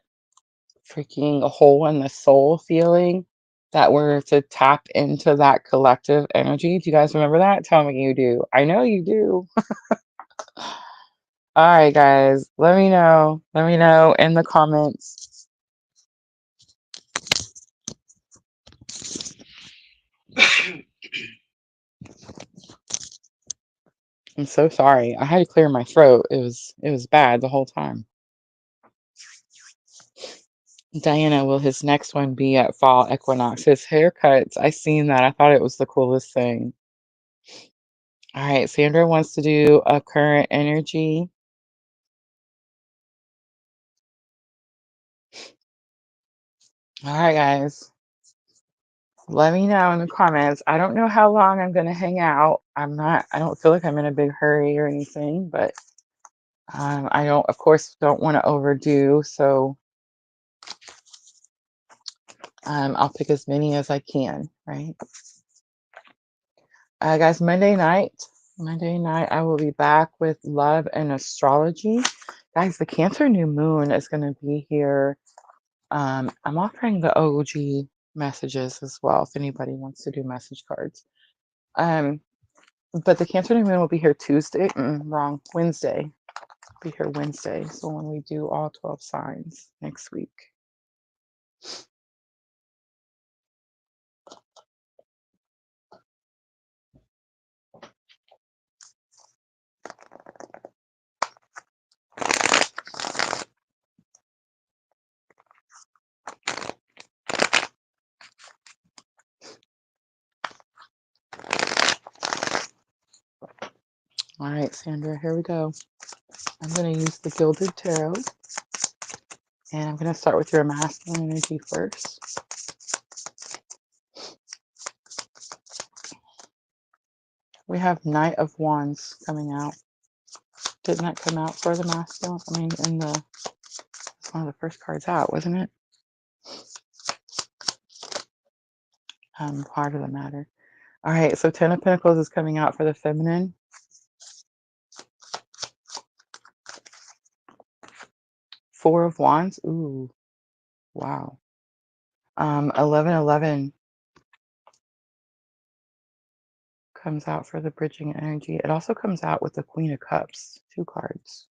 freaking hole in the soul feeling that we're to tap into that collective energy? Do you guys remember that? Tell me you do. I know you do. All right, guys, let me know. Let me know in the comments. I'm so sorry. I had to clear my throat. It was bad the whole time. Diana, will his next one be at fall equinox? His haircuts, I seen that. I thought it was the coolest thing. All right, Sandra wants to do a current energy. All right, guys. Let me know in the comments. I don't know how long I'm gonna hang out. I don't feel like I'm in a big hurry or anything, but I don't, of course, don't want to overdo. So I'll pick as many as I can, right? Guys, Monday night, I will be back with love and astrology. Guys, the Cancer new moon is going to be here. I'm offering the OG messages as well if anybody wants to do message cards. Um, but the Cancer new moon will be here Tuesday. Wrong, Wednesday. Be here Wednesday. So when we do all 12 signs next week. All right, Sandra, here we go. I'm going to use the Gilded Tarot. And I'm going to start with your masculine energy first. We have Knight of Wands coming out. Didn't that come out for the masculine? I mean, it's one of the first cards out, wasn't it? Heart of the matter. All right, so Ten of Pentacles is coming out for the feminine. Four of Wands. Ooh, wow. 1111 comes out for the bridging energy. It also comes out with the Queen of Cups, two cards.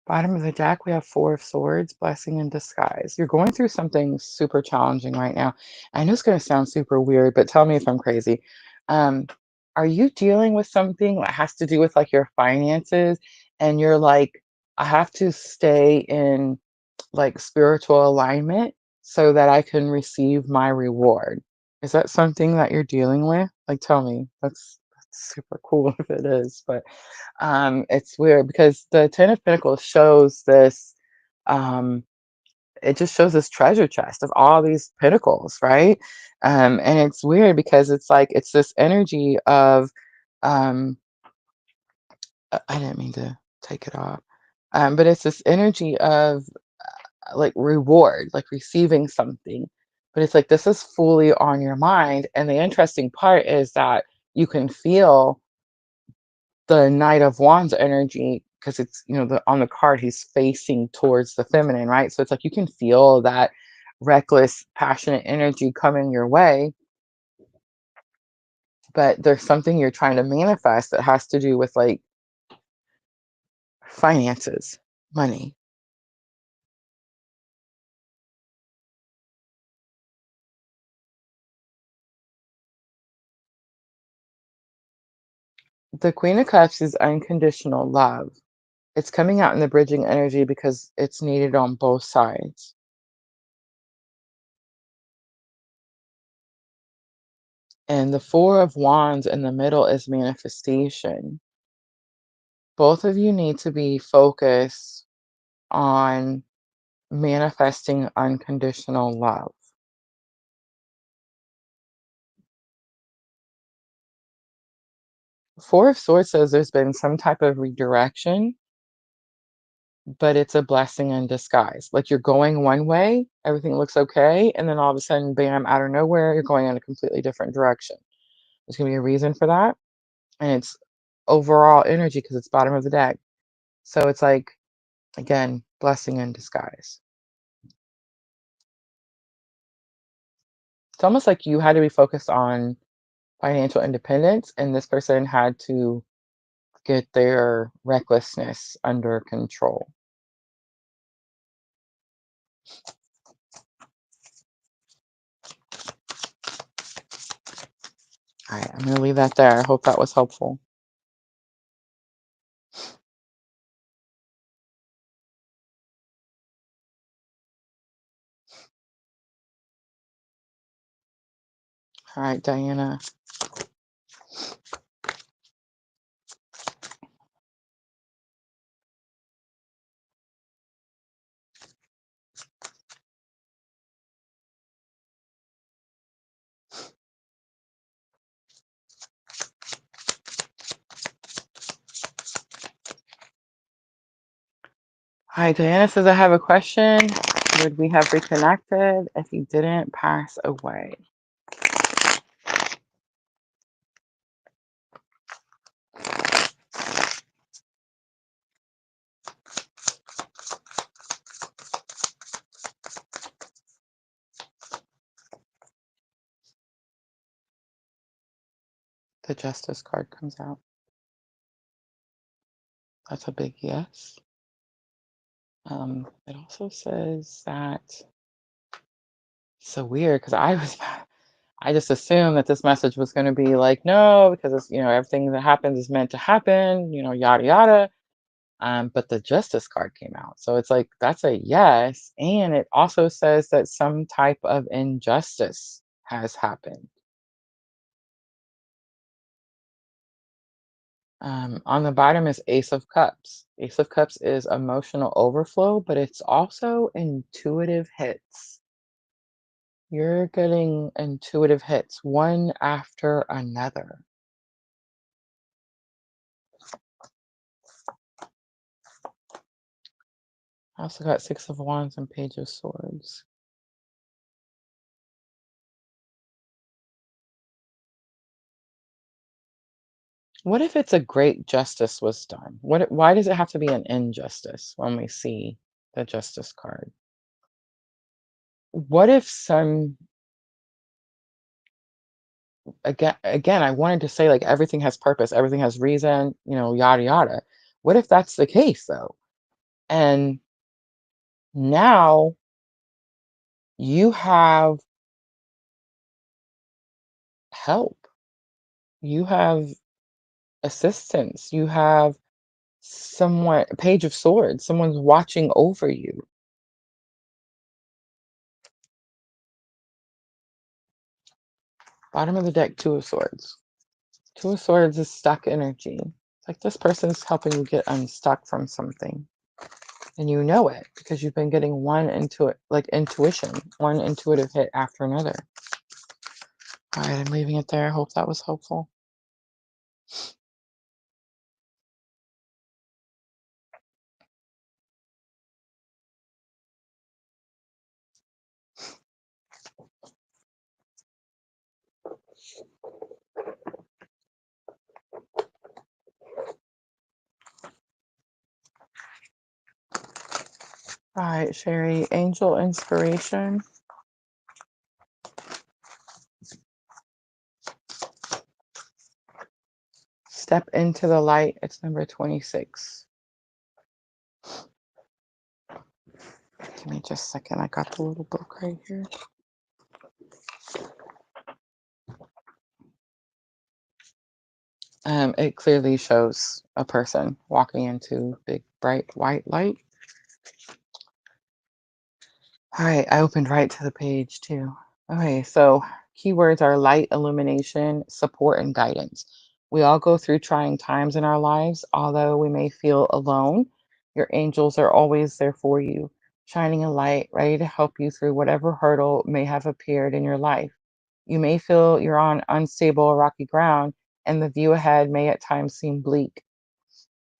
Bottom of the deck, we have Four of Swords, Blessing in Disguise. You're going through something super challenging right now. I know it's going to sound super weird, but tell me if I'm crazy. Um, are you dealing with something that has to do with like your finances and you're like, I have to stay in like spiritual alignment so that I can receive my reward? Is that something that you're dealing with? Like, tell me. That's super cool if it is, but it's weird because the Ten of Pentacles shows this, um, it just shows this treasure chest of all these pentacles, right? And it's weird because it's like, it's this energy of, um, I didn't mean to take it off, but it's this energy of like reward, like receiving something. But it's like, this is fully on your mind. And the interesting part is that you can feel the Knight of Wands energy because it's, on the card, he's facing towards the feminine, right? So it's like you can feel that reckless, passionate energy coming your way. but there's something you're trying to manifest that has to do with like finances, money. The Queen of Cups is unconditional love. It's coming out in the bridging energy because it's needed on both sides. And the Four of Wands in the middle is manifestation. Both of you need to be focused on manifesting unconditional love. Four of Swords says there's been some type of redirection, but it's a blessing in disguise. Like you're going one way, everything looks okay, and then all of a sudden, bam, out of nowhere, you're going in a completely different direction. There's going to be a reason for that. And it's overall energy because it's bottom of the deck. So it's like, again, blessing in disguise. It's almost like you had to be focused on financial independence, and this person had to get their recklessness under control. All right, I'm going to leave that there. I hope that was helpful. All right, Diana. Hi, Diana says, I have a question. Would we have reconnected if he didn't pass away? The Justice card comes out. That's a big yes. It also says that so weird because I just assumed that this message was going to be like, no, because it's, everything that happens is meant to happen, yada yada. But the Justice card came out. So it's like that's a yes. And it also says that some type of injustice has happened. On the bottom is Ace of Cups. Ace of Cups is emotional overflow, but it's also intuitive hits. You're getting intuitive hits one after another. I also got Six of Wands and Page of Swords. What if it's a great justice was done? Why does it have to be an injustice when we see the Justice card? What if again, I wanted to say like everything has purpose, everything has reason, yada yada. What if that's the case though? And now you have help, you have assistance, you have someone, Page of Swords, someone's watching over you. Bottom of the deck, Two of Swords. Two of Swords is stuck energy. It's like this person's helping you get unstuck from something. And you know it because you've been getting intuition, one intuitive hit after another. All right, I'm leaving it there. I hope that was helpful. All right, Sherry, angel inspiration. Step into the light. It's number 26. Give me just a second. I got the little book right here. It clearly shows a person walking into big, bright white light. All right, I opened right to the page too. Okay, so keywords are light, illumination, support, and guidance. We all go through trying times in our lives. Although we may feel alone, your angels are always there for you, shining a light, ready to help you through whatever hurdle may have appeared in your life. You may feel you're on unstable or rocky ground, and the view ahead may at times seem bleak.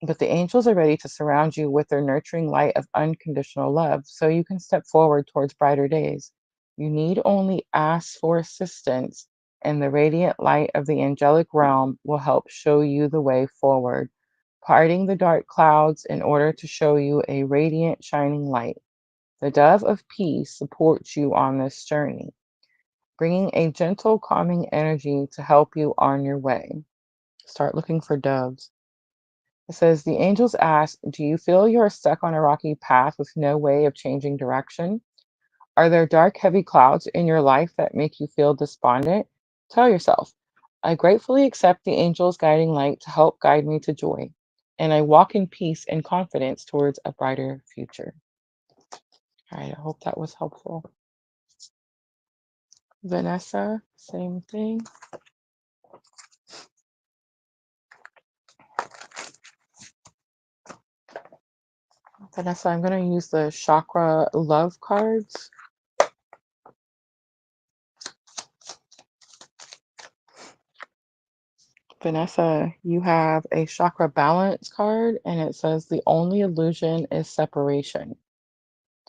But the angels are ready to surround you with their nurturing light of unconditional love so you can step forward towards brighter days. You need only ask for assistance, and the radiant light of the angelic realm will help show you the way forward, parting the dark clouds in order to show you a radiant, shining light. The dove of peace supports you on this journey, bringing a gentle, calming energy to help you on your way. Start looking for doves. It says, the angels ask, do you feel you are stuck on a rocky path with no way of changing direction? Are there dark, heavy clouds in your life that make you feel despondent? Tell yourself, I gratefully accept the angels' guiding light to help guide me to joy, and I walk in peace and confidence towards a brighter future. All right, I hope that was helpful. Vanessa, same thing. Vanessa, I'm going to use the chakra love cards. Vanessa, you have a chakra balance card, and it says the only illusion is separation.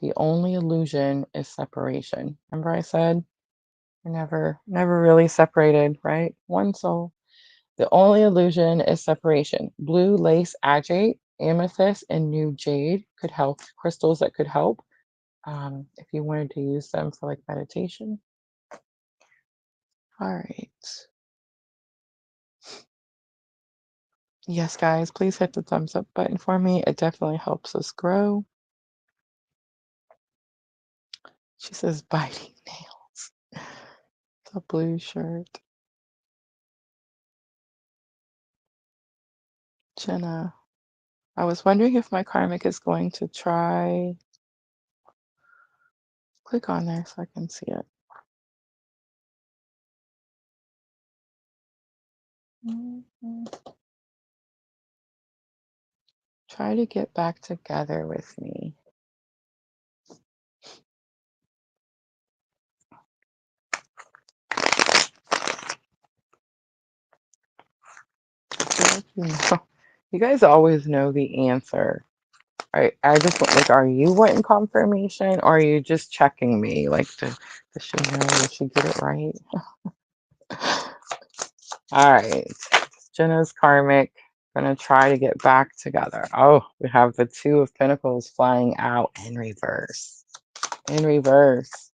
The only illusion is separation. Remember I said we're never really separated, right? One soul. The only illusion is separation. Blue lace agate, amethyst, and new jade could help. Crystals that could help if you wanted to use them for like meditation. All right. Yes, guys, please hit the thumbs up button for me. It definitely helps us grow. She says biting nails. The blue shirt. Jenna, I was wondering if my karmic is going to try. Click on there so I can see it. Try to get back together with me. I feel like you know. You guys always know the answer. I just want, like, are you wanting confirmation or are you just checking me? Like, does she know? Did she get it right? All right. Jenna's karmic. Gonna try to get back together. Oh, we have the Two of Pentacles flying out in reverse. In reverse.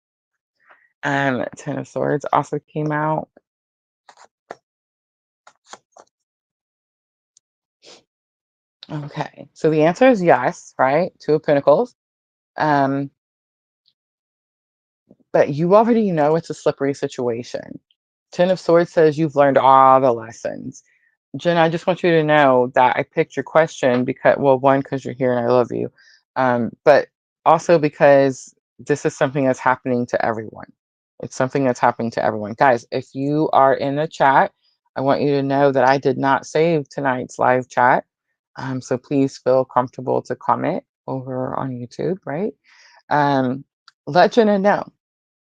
Ten of Swords also came out. Okay, so the answer is yes, right? Two of Pentacles. But you already know it's a slippery situation. Ten of Swords says you've learned all the lessons. Jen, I just want you to know that I picked your question because, well, one, because you're here and I love you, but also because this is something that's happening to everyone. It's something that's happening to everyone. Guys, if you are in the chat, I want you to know that I did not save tonight's live chat. So please feel comfortable to comment over on YouTube, right? Let Jenna know.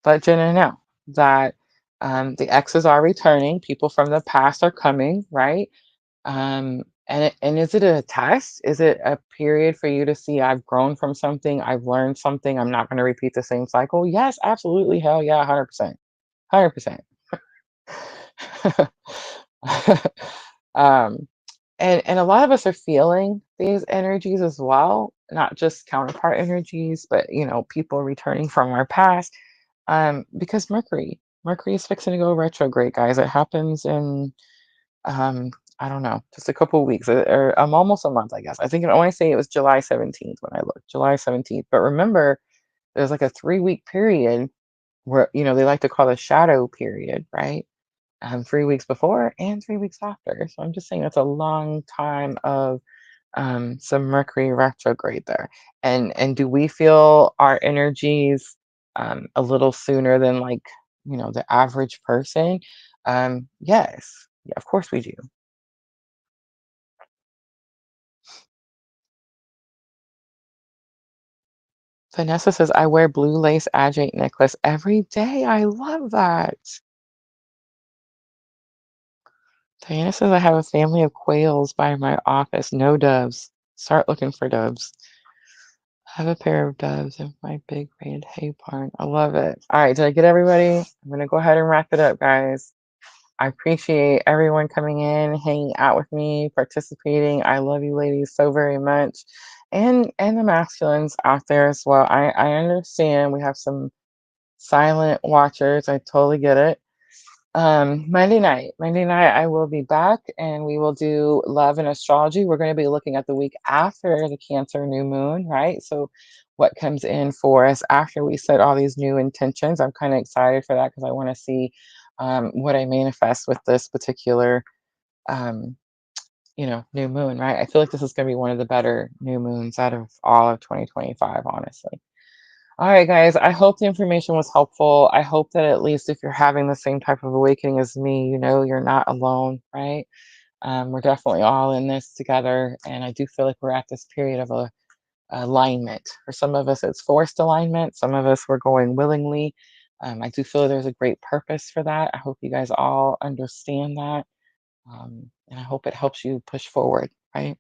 Let Jenna know that the exes are returning. People from the past are coming, right? And is it a test? Is it a period for you to see I've grown from something, I've learned something, I'm not going to repeat the same cycle? Yes, absolutely. Hell yeah, 100%. 100%. um, and a lot of us are feeling these energies as well, not just counterpart energies, but people returning from our past. Because Mercury is fixing to go retrograde, guys. It happens in I don't know, just a couple of weeks, or almost a month, I guess. I think I want to say it was July 17th when I looked, July 17th. But remember, there's like a 3 week period where, they like to call the shadow period, right? 3 weeks before and 3 weeks after. So I'm just saying that's a long time of some Mercury retrograde there. And do we feel our energies a little sooner than like, the average person? Yes. Yeah, of course we do. Vanessa says, I wear blue lace agate necklace every day. I love that. Diana says, I have a family of quails by my office. No doves. Start looking for doves. I have a pair of doves in my big red hay barn. I love it. All right, did I get everybody? I'm going to go ahead and wrap it up, guys. I appreciate everyone coming in, hanging out with me, participating. I love you ladies so very much. And the masculines out there as well. I understand we have some silent watchers. I totally get it. Monday night, I will be back and we will do love and astrology. We're going to be looking at the week after the Cancer new moon, right? So, what comes in for us after we set all these new intentions. I'm kind of excited for that because I want to see what I manifest with this particular, um, new moon, right? I feel like this is going to be one of the better new moons out of all of 2025, honestly. All right, guys, I hope the information was helpful. I hope that at least if you're having the same type of awakening as me, you're not alone, right? We're definitely all in this together. And I do feel like we're at this period of alignment. For some of us, it's forced alignment. Some of us, we're going willingly. I do feel there's a great purpose for that. I hope you guys all understand that. And I hope it helps you push forward, right?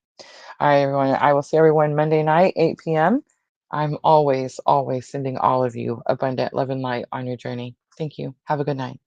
All right, everyone. I will see everyone Monday night, 8 p.m. I'm always, always sending all of you abundant love and light on your journey. Thank you. Have a good night.